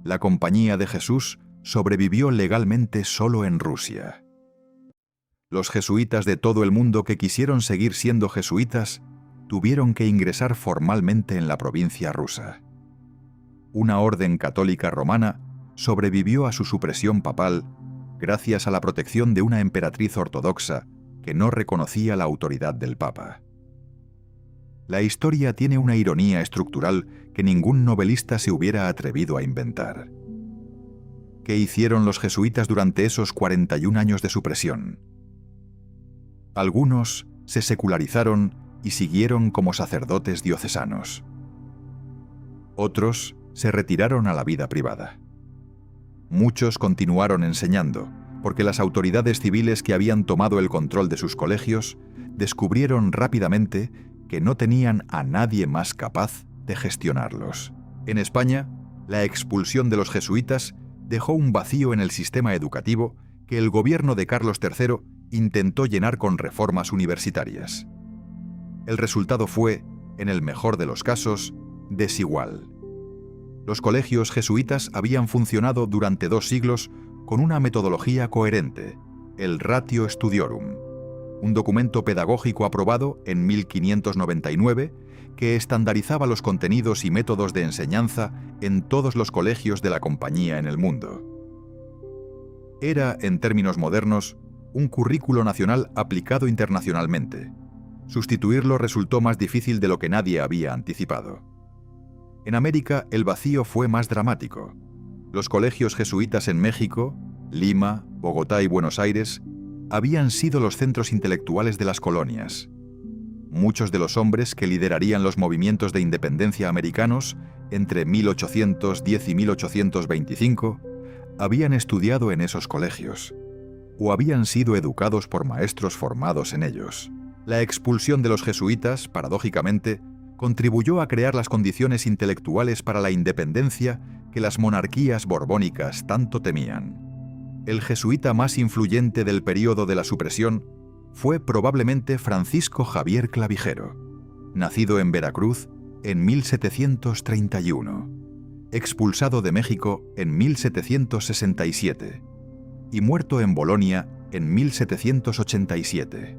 la Compañía de Jesús sobrevivió legalmente solo en Rusia. Los jesuitas de todo el mundo que quisieron seguir siendo jesuitas tuvieron que ingresar formalmente en la provincia rusa. Una orden católica romana sobrevivió a su supresión papal gracias a la protección de una emperatriz ortodoxa que no reconocía la autoridad del Papa. La historia tiene una ironía estructural que ningún novelista se hubiera atrevido a inventar. ¿Qué hicieron los jesuitas durante esos 41 años de supresión? Algunos se secularizaron y siguieron como sacerdotes diocesanos. Otros se retiraron a la vida privada. Muchos continuaron enseñando, porque las autoridades civiles que habían tomado el control de sus colegios descubrieron rápidamente que no tenían a nadie más capaz de gestionarlos. En España, la expulsión de los jesuitas dejó un vacío en el sistema educativo que el gobierno de Carlos III intentó llenar con reformas universitarias. El resultado fue, en el mejor de los casos, desigual. Los colegios jesuitas habían funcionado durante 2 siglos con una metodología coherente, el Ratio Studiorum, un documento pedagógico aprobado en 1599 que estandarizaba los contenidos y métodos de enseñanza en todos los colegios de la Compañía en el mundo. Era, en términos modernos, un currículo nacional aplicado internacionalmente. Sustituirlo resultó más difícil de lo que nadie había anticipado. En América, el vacío fue más dramático. Los colegios jesuitas en México, Lima, Bogotá y Buenos Aires habían sido los centros intelectuales de las colonias. Muchos de los hombres que liderarían los movimientos de independencia americanos entre 1810 y 1825 habían estudiado en esos colegios, o habían sido educados por maestros formados en ellos. La expulsión de los jesuitas, paradójicamente, contribuyó a crear las condiciones intelectuales para la independencia que las monarquías borbónicas tanto temían. El jesuita más influyente del período de la supresión fue probablemente Francisco Javier Clavijero, nacido en Veracruz en 1731, expulsado de México en 1767 y muerto en Bolonia en 1787.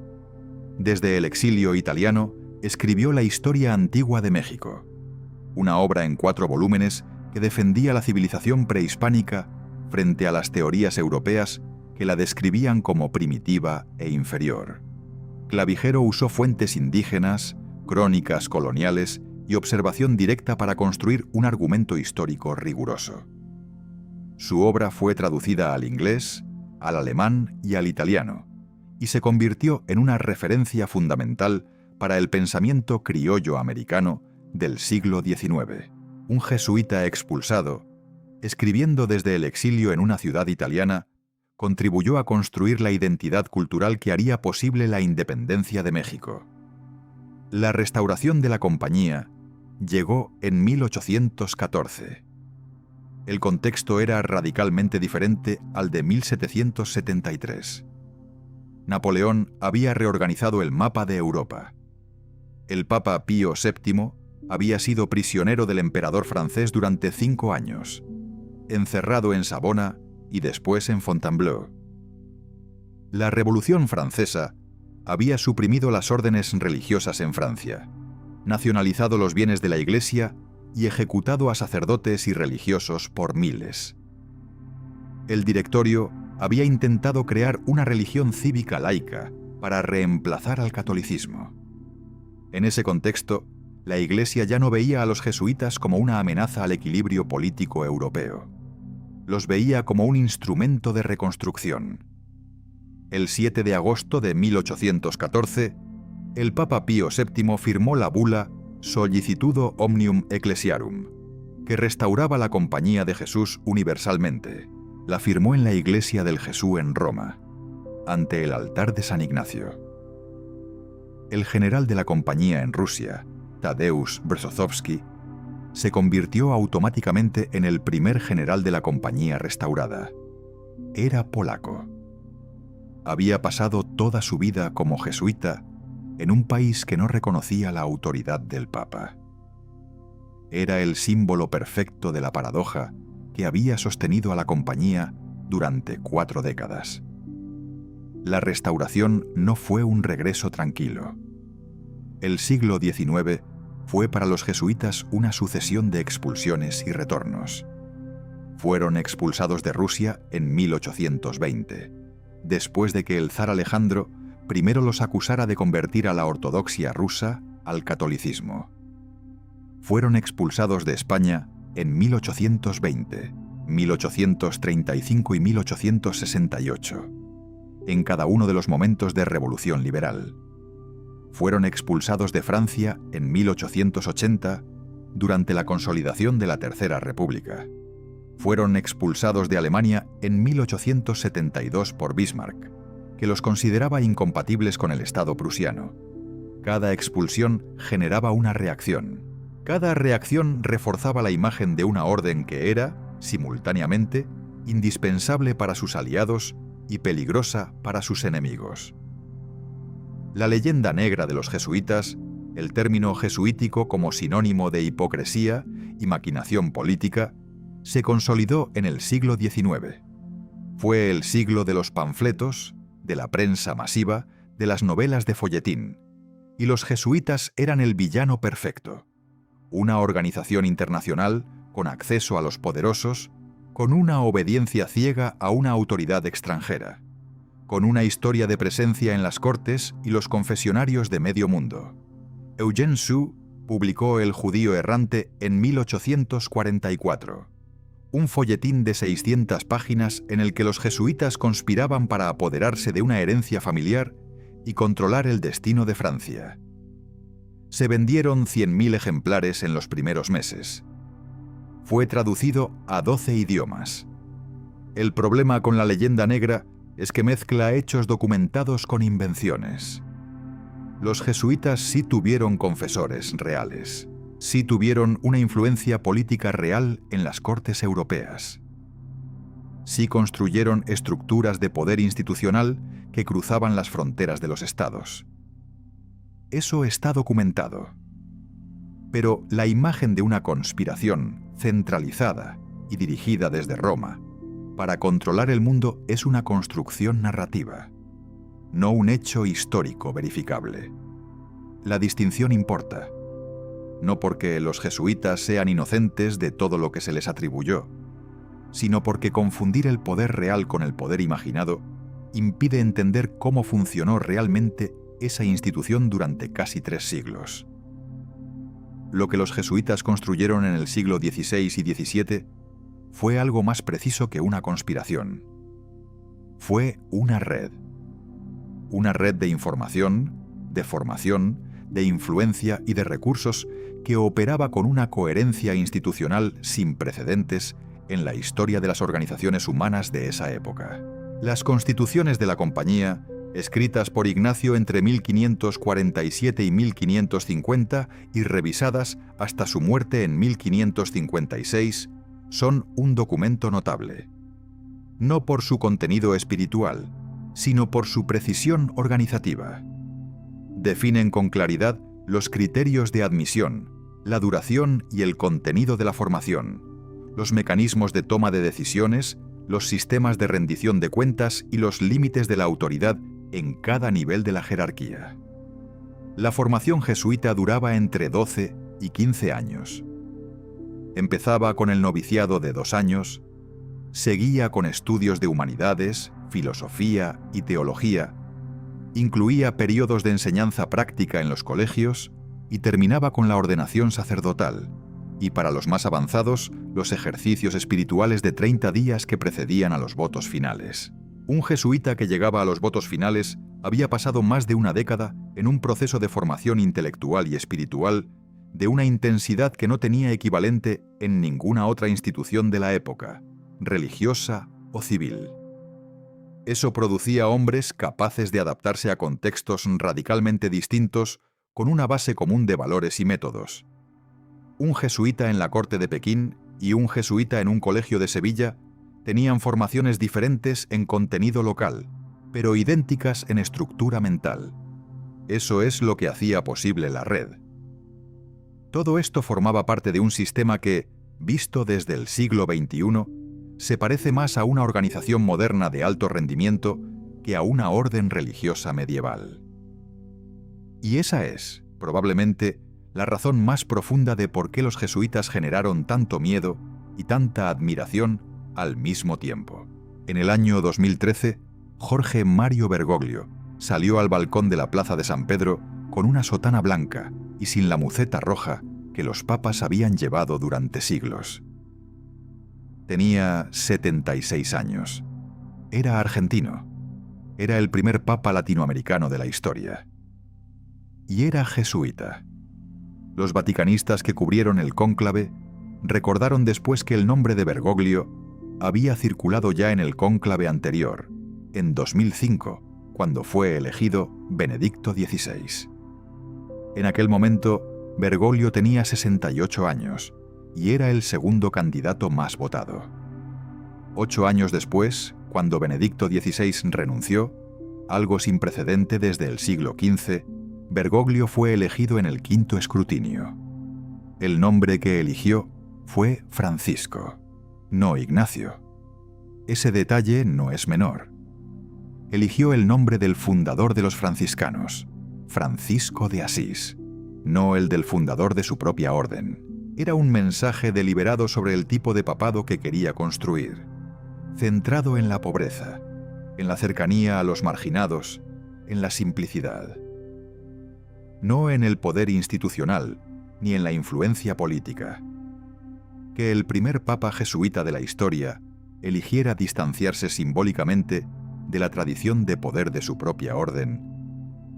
Desde el exilio italiano, escribió la Historia Antigua de México, una obra en 4 volúmenes que defendía la civilización prehispánica frente a las teorías europeas que la describían como primitiva e inferior. Clavijero usó fuentes indígenas, crónicas coloniales y observación directa para construir un argumento histórico riguroso. Su obra fue traducida al inglés, al alemán y al italiano, y se convirtió en una referencia fundamental para el pensamiento criollo americano del siglo XIX. Un jesuita expulsado, escribiendo desde el exilio en una ciudad italiana, contribuyó a construir la identidad cultural que haría posible la independencia de México. La restauración de la Compañía llegó en 1814. El contexto era radicalmente diferente al de 1773. Napoleón había reorganizado el mapa de Europa. El Papa Pío VII había sido prisionero del emperador francés durante 5 años, encerrado en Savona y después en Fontainebleau. La Revolución Francesa había suprimido las órdenes religiosas en Francia, nacionalizado los bienes de la Iglesia y ejecutado a sacerdotes y religiosos por miles. El directorio había intentado crear una religión cívica laica para reemplazar al catolicismo. En ese contexto, La Iglesia ya no veía a los jesuitas como una amenaza al equilibrio político europeo. Los veía como un instrumento de reconstrucción. El 7 de agosto de 1814, el Papa Pío VII firmó la bula Sollicitudo Omnium Ecclesiarum, que restauraba la Compañía de Jesús universalmente. La firmó en la Iglesia del Jesús en Roma, ante el altar de San Ignacio. El general de la Compañía en Rusia, Tadeusz Berezovsky, se convirtió automáticamente en el primer general de la Compañía restaurada. Era polaco. Había pasado toda su vida como jesuita en un país que no reconocía la autoridad del Papa. Era el símbolo perfecto de la paradoja que había sostenido a la Compañía durante 4 décadas. La restauración no fue un regreso tranquilo. El siglo XIX fue para los jesuitas una sucesión de expulsiones y retornos. Fueron expulsados de Rusia en 1820, después de que el zar Alejandro primero los acusara de convertir a la ortodoxia rusa al catolicismo. Fueron expulsados de España en 1820, 1835 y 1868, en cada uno de los momentos de revolución liberal. Fueron expulsados de Francia en 1880, durante la consolidación de la Tercera República. Fueron expulsados de Alemania en 1872 por Bismarck, que los consideraba incompatibles con el Estado prusiano. Cada expulsión generaba una reacción. Cada reacción reforzaba la imagen de una orden que era, simultáneamente, indispensable para sus aliados y peligrosa para sus enemigos. La leyenda negra de los jesuitas, el término jesuítico como sinónimo de hipocresía y maquinación política, se consolidó en el siglo XIX. Fue el siglo de los panfletos, de la prensa masiva, de las novelas de folletín, y los jesuitas eran el villano perfecto. Una organización internacional con acceso a los poderosos, con una obediencia ciega a una autoridad extranjera, con una historia de presencia en las cortes y los confesionarios de medio mundo. Eugene Sue publicó El judío errante en 1844, un folletín de 600 páginas en el que los jesuitas conspiraban para apoderarse de una herencia familiar y controlar el destino de Francia. Se vendieron 100.000 ejemplares en los primeros meses. Fue traducido a 12 idiomas. El problema con la leyenda negra es que mezcla hechos documentados con invenciones. Los jesuitas sí tuvieron confesores reales, sí tuvieron una influencia política real en las cortes europeas. Sí construyeron estructuras de poder institucional que cruzaban las fronteras de los estados. Eso está documentado. Pero la imagen de una conspiración centralizada y dirigida desde Roma para controlar el mundo es una construcción narrativa, no un hecho histórico verificable. La distinción importa, no porque los jesuitas sean inocentes de todo lo que se les atribuyó, sino porque confundir el poder real con el poder imaginado impide entender cómo funcionó realmente esa institución durante casi 3 siglos. Lo que los jesuitas construyeron en el siglo XVI y XVII fue algo más preciso que una conspiración. Fue una red de información, de formación, de influencia y de recursos que operaba con una coherencia institucional sin precedentes en la historia de las organizaciones humanas de esa época. Las constituciones de la Compañía, escritas por Ignacio entre 1547 y 1550 y revisadas hasta su muerte en 1556, son un documento notable. No por su contenido espiritual, sino por su precisión organizativa. Definen con claridad los criterios de admisión, la duración y el contenido de la formación, los mecanismos de toma de decisiones, los sistemas de rendición de cuentas y los límites de la autoridad en cada nivel de la jerarquía. La formación jesuita duraba entre 12 y 15 años. Empezaba con el noviciado de 2 años, seguía con estudios de humanidades, filosofía y teología, incluía periodos de enseñanza práctica en los colegios y terminaba con la ordenación sacerdotal, y para los más avanzados, los ejercicios espirituales de 30 días que precedían a los votos finales. Un jesuita que llegaba a los votos finales había pasado más de una década en un proceso de formación intelectual y espiritual de una intensidad que no tenía equivalente en ninguna otra institución de la época, religiosa o civil. Eso producía hombres capaces de adaptarse a contextos radicalmente distintos con una base común de valores y métodos. Un jesuita en la corte de Pekín y un jesuita en un colegio de Sevilla tenían formaciones diferentes en contenido local, pero idénticas en estructura mental. Eso es lo que hacía posible la red. Todo esto formaba parte de un sistema que, visto desde el siglo XXI, se parece más a una organización moderna de alto rendimiento que a una orden religiosa medieval. Y esa es, probablemente, la razón más profunda de por qué los jesuitas generaron tanto miedo y tanta admiración al mismo tiempo. En el año 2013, Jorge Mario Bergoglio salió al balcón de la Plaza de San Pedro con una sotana blanca y sin la muceta roja que los papas habían llevado durante siglos. Tenía 76 años. Era argentino. Era el primer papa latinoamericano de la historia. Y era jesuita. Los vaticanistas que cubrieron el cónclave recordaron después que el nombre de Bergoglio había circulado ya en el cónclave anterior, en 2005, cuando fue elegido Benedicto XVI. En aquel momento, Bergoglio tenía 68 años y era el segundo candidato más votado. 8 años después, cuando Benedicto XVI renunció, algo sin precedente desde el siglo XV, Bergoglio fue elegido en el quinto escrutinio. El nombre que eligió fue Francisco, no Ignacio. Ese detalle no es menor. Eligió el nombre del fundador de los franciscanos, Francisco de Asís, no el del fundador de su propia orden. Era un mensaje deliberado sobre el tipo de papado que quería construir, centrado en la pobreza, en la cercanía a los marginados, en la simplicidad. No en el poder institucional, ni en la influencia política. Que el primer papa jesuita de la historia eligiera distanciarse simbólicamente de la tradición de poder de su propia orden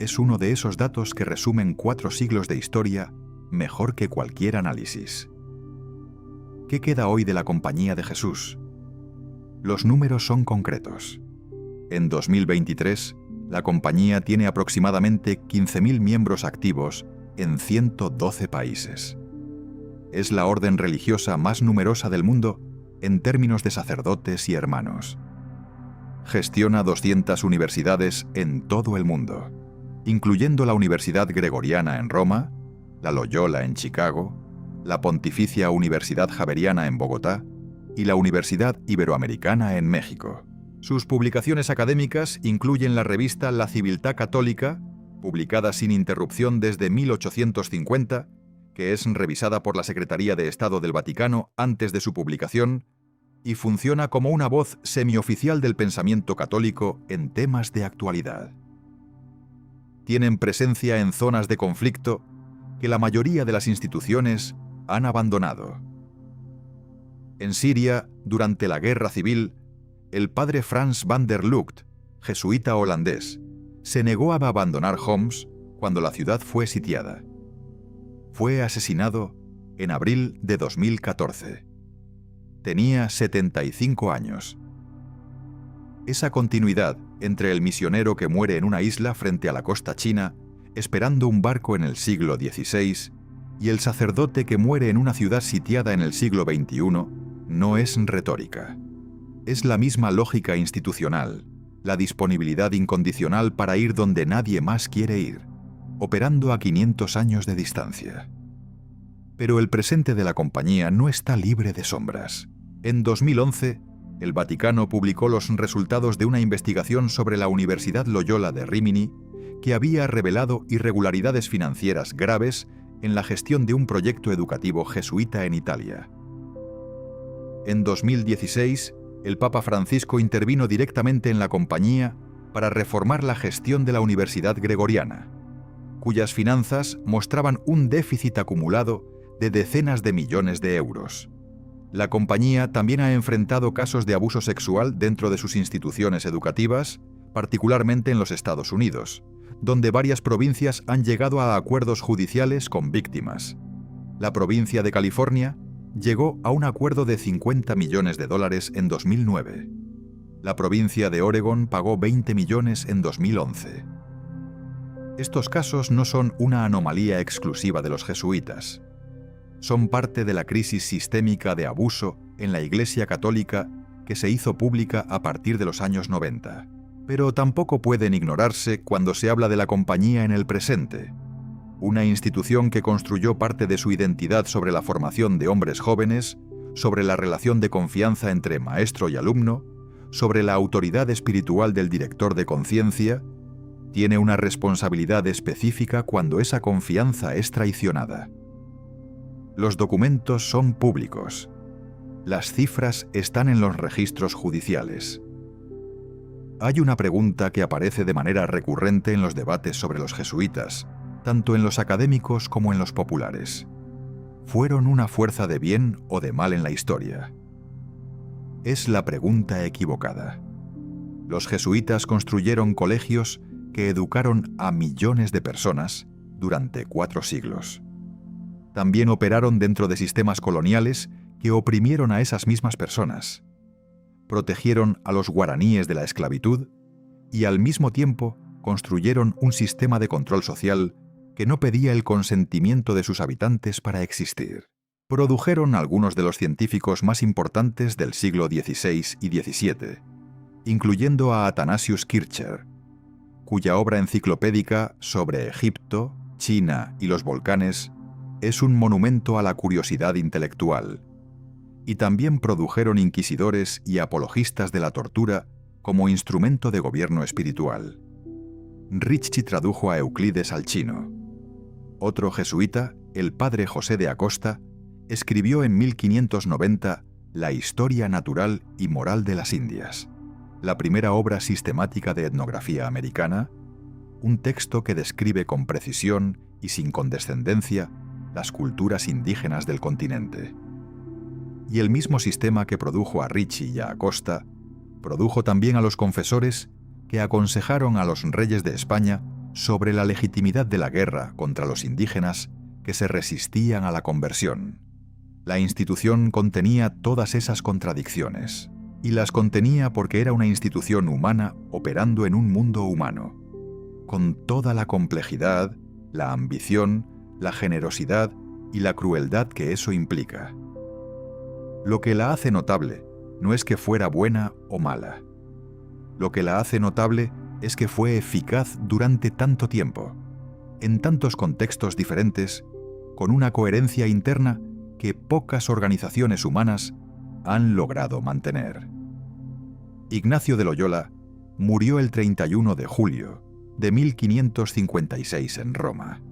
es uno de esos datos que resumen 4 siglos de historia mejor que cualquier análisis. ¿Qué queda hoy de la Compañía de Jesús? Los números son concretos. En 2023, la compañía tiene aproximadamente 15.000 miembros activos en 112 países. Es la orden religiosa más numerosa del mundo en términos de sacerdotes y hermanos. Gestiona 200 universidades en todo el mundo, incluyendo la Universidad Gregoriana en Roma, la Loyola en Chicago, la Pontificia Universidad Javeriana en Bogotá y la Universidad Iberoamericana en México. Sus publicaciones académicas incluyen la revista La Civiltà Católica, publicada sin interrupción desde 1850, que es revisada por la Secretaría de Estado del Vaticano antes de su publicación, y funciona como una voz semioficial del pensamiento católico en temas de actualidad. Tienen presencia en zonas de conflicto que la mayoría de las instituciones han abandonado. En Siria, durante la Guerra Civil, el padre Frans van der Lugt, jesuita holandés, se negó a abandonar Homs cuando la ciudad fue sitiada. Fue asesinado en abril de 2014. Tenía 75 años. Esa continuidad entre el misionero que muere en una isla frente a la costa china, esperando un barco en el siglo XVI, y el sacerdote que muere en una ciudad sitiada en el siglo XXI, no es retórica. Es la misma lógica institucional, la disponibilidad incondicional para ir donde nadie más quiere ir, operando a 500 años de distancia. Pero el presente de la compañía no está libre de sombras. En 2011, el Vaticano publicó los resultados de una investigación sobre la Universidad Loyola de Rímini que había revelado irregularidades financieras graves en la gestión de un proyecto educativo jesuita en Italia. En 2016, el Papa Francisco intervino directamente en la compañía para reformar la gestión de la Universidad Gregoriana, cuyas finanzas mostraban un déficit acumulado de decenas de millones de euros. La compañía también ha enfrentado casos de abuso sexual dentro de sus instituciones educativas, particularmente en los Estados Unidos, donde varias provincias han llegado a acuerdos judiciales con víctimas. La provincia de California llegó a un acuerdo de $50 millones en 2009. La provincia de Oregón pagó 20 millones en 2011. Estos casos no son una anomalía exclusiva de los jesuitas. Son parte de la crisis sistémica de abuso en la Iglesia Católica que se hizo pública a partir de los años 90. Pero tampoco pueden ignorarse cuando se habla de la compañía en el presente, una institución que construyó parte de su identidad sobre la formación de hombres jóvenes, sobre la relación de confianza entre maestro y alumno, sobre la autoridad espiritual del director de conciencia. Tiene una responsabilidad específica cuando esa confianza es traicionada. Los documentos son públicos. Las cifras están en los registros judiciales. Hay una pregunta que aparece de manera recurrente en los debates sobre los jesuitas, tanto en los académicos como en los populares. ¿Fueron una fuerza de bien o de mal en la historia? Es la pregunta equivocada. Los jesuitas construyeron colegios que educaron a millones de personas durante 4 siglos. También operaron dentro de sistemas coloniales que oprimieron a esas mismas personas. Protegieron a los guaraníes de la esclavitud y al mismo tiempo construyeron un sistema de control social que no pedía el consentimiento de sus habitantes para existir. Produjeron algunos de los científicos más importantes del siglo XVI y XVII, incluyendo a Athanasius Kircher, cuya obra enciclopédica sobre Egipto, China y los volcanes es un monumento a la curiosidad intelectual. Y también produjeron inquisidores y apologistas de la tortura como instrumento de gobierno espiritual. Ricci tradujo a Euclides al chino. Otro jesuita, el padre José de Acosta, escribió en 1590 La Historia Natural y Moral de las Indias, la primera obra sistemática de etnografía americana, un texto que describe con precisión y sin condescendencia las culturas indígenas del continente. Y el mismo sistema que produjo a Ricci y a Acosta, produjo también a los confesores que aconsejaron a los reyes de España sobre la legitimidad de la guerra contra los indígenas que se resistían a la conversión. La institución contenía todas esas contradicciones, y las contenía porque era una institución humana operando en un mundo humano, con toda la complejidad, la ambición, la generosidad y la crueldad que eso implica. Lo que la hace notable no es que fuera buena o mala. Lo que la hace notable es que fue eficaz durante tanto tiempo, en tantos contextos diferentes, con una coherencia interna que pocas organizaciones humanas han logrado mantener. Ignacio de Loyola murió el 31 de julio de 1556 en Roma.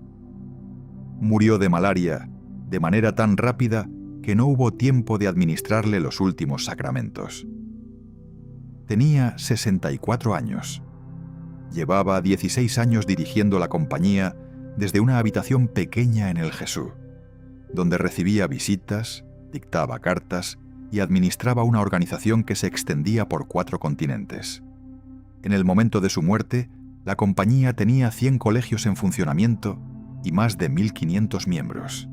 Murió de malaria de manera tan rápida que no hubo tiempo de administrarle los últimos sacramentos. Tenía 64 años. Llevaba 16 años dirigiendo la compañía desde una habitación pequeña en el Jesús, donde recibía visitas, dictaba cartas y administraba una organización que se extendía por 4 continentes. En el momento de su muerte, la compañía tenía 100 colegios en funcionamiento y más de 1.500 miembros.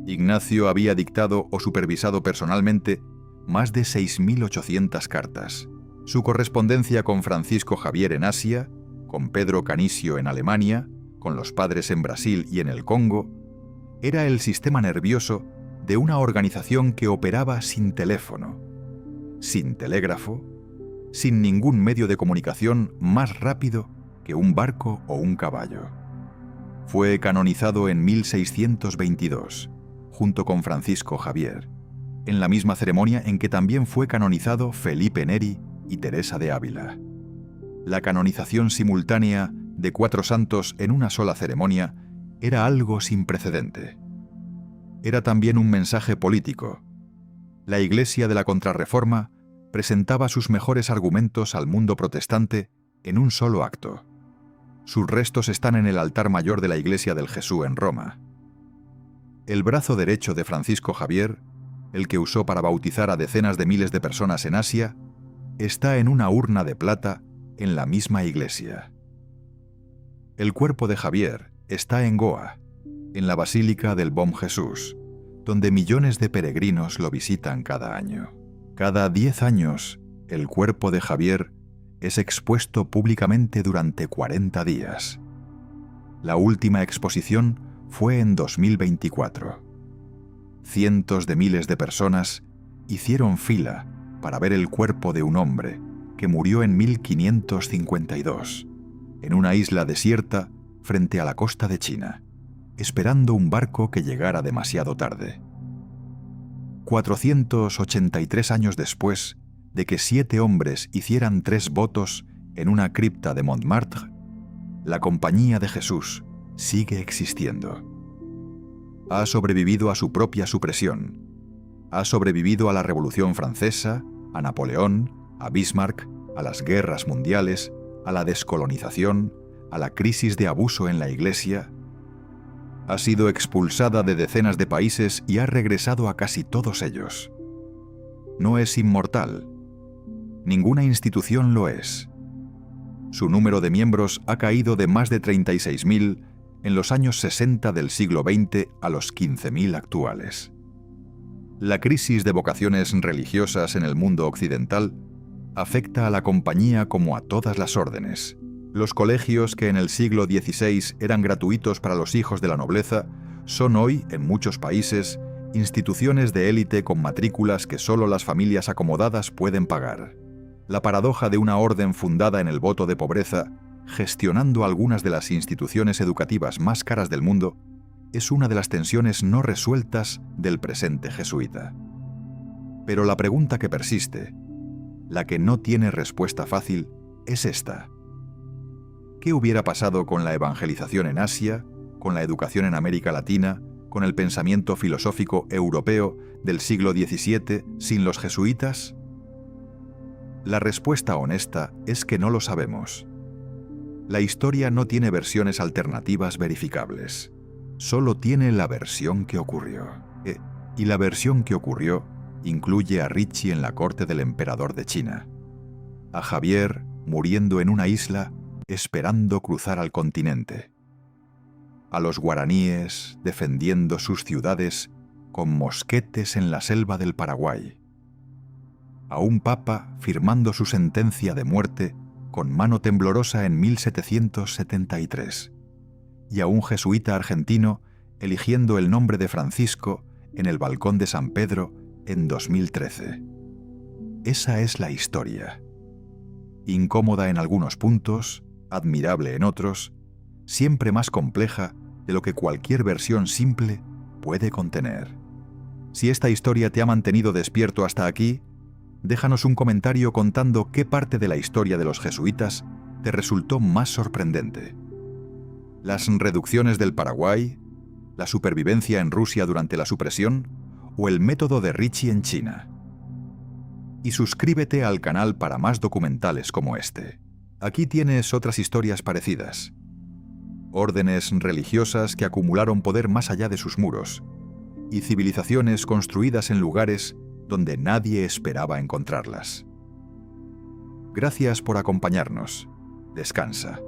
Ignacio había dictado o supervisado personalmente más de 6.800 cartas. Su correspondencia con Francisco Javier en Asia, con Pedro Canisio en Alemania, con los padres en Brasil y en el Congo, era el sistema nervioso de una organización que operaba sin teléfono, sin telégrafo, sin ningún medio de comunicación más rápido que un barco o un caballo. Fue canonizado en 1622, junto con Francisco Javier, en la misma ceremonia en que también fue canonizado Felipe Neri y Teresa de Ávila. La canonización simultánea de 4 santos en una sola ceremonia era algo sin precedente. Era también un mensaje político. La Iglesia de la Contrarreforma presentaba sus mejores argumentos al mundo protestante en un solo acto. Sus restos están en el altar mayor de la iglesia del Jesús en Roma. El brazo derecho de Francisco Javier, el que usó para bautizar a decenas de miles de personas en Asia, está en una urna de plata en la misma iglesia. El cuerpo de Javier está en Goa, en la Basílica del Bom Jesús, donde millones de peregrinos lo visitan cada año. Cada 10 años, el cuerpo de Javier es expuesto públicamente durante 40 días. La última exposición fue en 2024. Cientos de miles de personas hicieron fila para ver el cuerpo de un hombre que murió en 1552, en una isla desierta frente a la costa de China, esperando un barco que llegara demasiado tarde. 483 años después de que 7 hombres hicieran 3 votos en una cripta de Montmartre, la Compañía de Jesús sigue existiendo. Ha sobrevivido a su propia supresión. Ha sobrevivido a la Revolución Francesa, a Napoleón, a Bismarck, a las guerras mundiales, a la descolonización, a la crisis de abuso en la Iglesia. Ha sido expulsada de decenas de países y ha regresado a casi todos ellos. No es inmortal. Ninguna institución lo es. Su número de miembros ha caído de más de 36.000 en los años 60 del siglo XX a los 15.000 actuales. La crisis de vocaciones religiosas en el mundo occidental afecta a la Compañía como a todas las órdenes. Los colegios que en el siglo XVI eran gratuitos para los hijos de la nobleza son hoy, en muchos países, instituciones de élite con matrículas que solo las familias acomodadas pueden pagar. La paradoja de una orden fundada en el voto de pobreza, gestionando algunas de las instituciones educativas más caras del mundo, es una de las tensiones no resueltas del presente jesuita. Pero la pregunta que persiste, la que no tiene respuesta fácil, es esta. ¿Qué hubiera pasado con la evangelización en Asia, con la educación en América Latina, con el pensamiento filosófico europeo del siglo XVII sin los jesuitas? La respuesta honesta es que no lo sabemos. La historia no tiene versiones alternativas verificables. Solo tiene la versión que ocurrió. Y la versión que ocurrió incluye a Ricci en la corte del emperador de China, a Javier muriendo en una isla esperando cruzar al continente, a los guaraníes defendiendo sus ciudades con mosquetes en la selva del Paraguay, a un papa firmando su sentencia de muerte con mano temblorosa en 1773, y a un jesuita argentino eligiendo el nombre de Francisco en el balcón de San Pedro en 2013. Esa es la historia. Incómoda en algunos puntos, admirable en otros, siempre más compleja de lo que cualquier versión simple puede contener. Si esta historia te ha mantenido despierto hasta aquí, déjanos un comentario contando qué parte de la historia de los jesuitas te resultó más sorprendente. ¿Las reducciones del Paraguay? ¿La supervivencia en Rusia durante la supresión? ¿O el método de Ricci en China? Y suscríbete al canal para más documentales como este. Aquí tienes otras historias parecidas. Órdenes religiosas que acumularon poder más allá de sus muros, y civilizaciones construidas en lugares donde nadie esperaba encontrarlas. Gracias por acompañarnos. Descansa.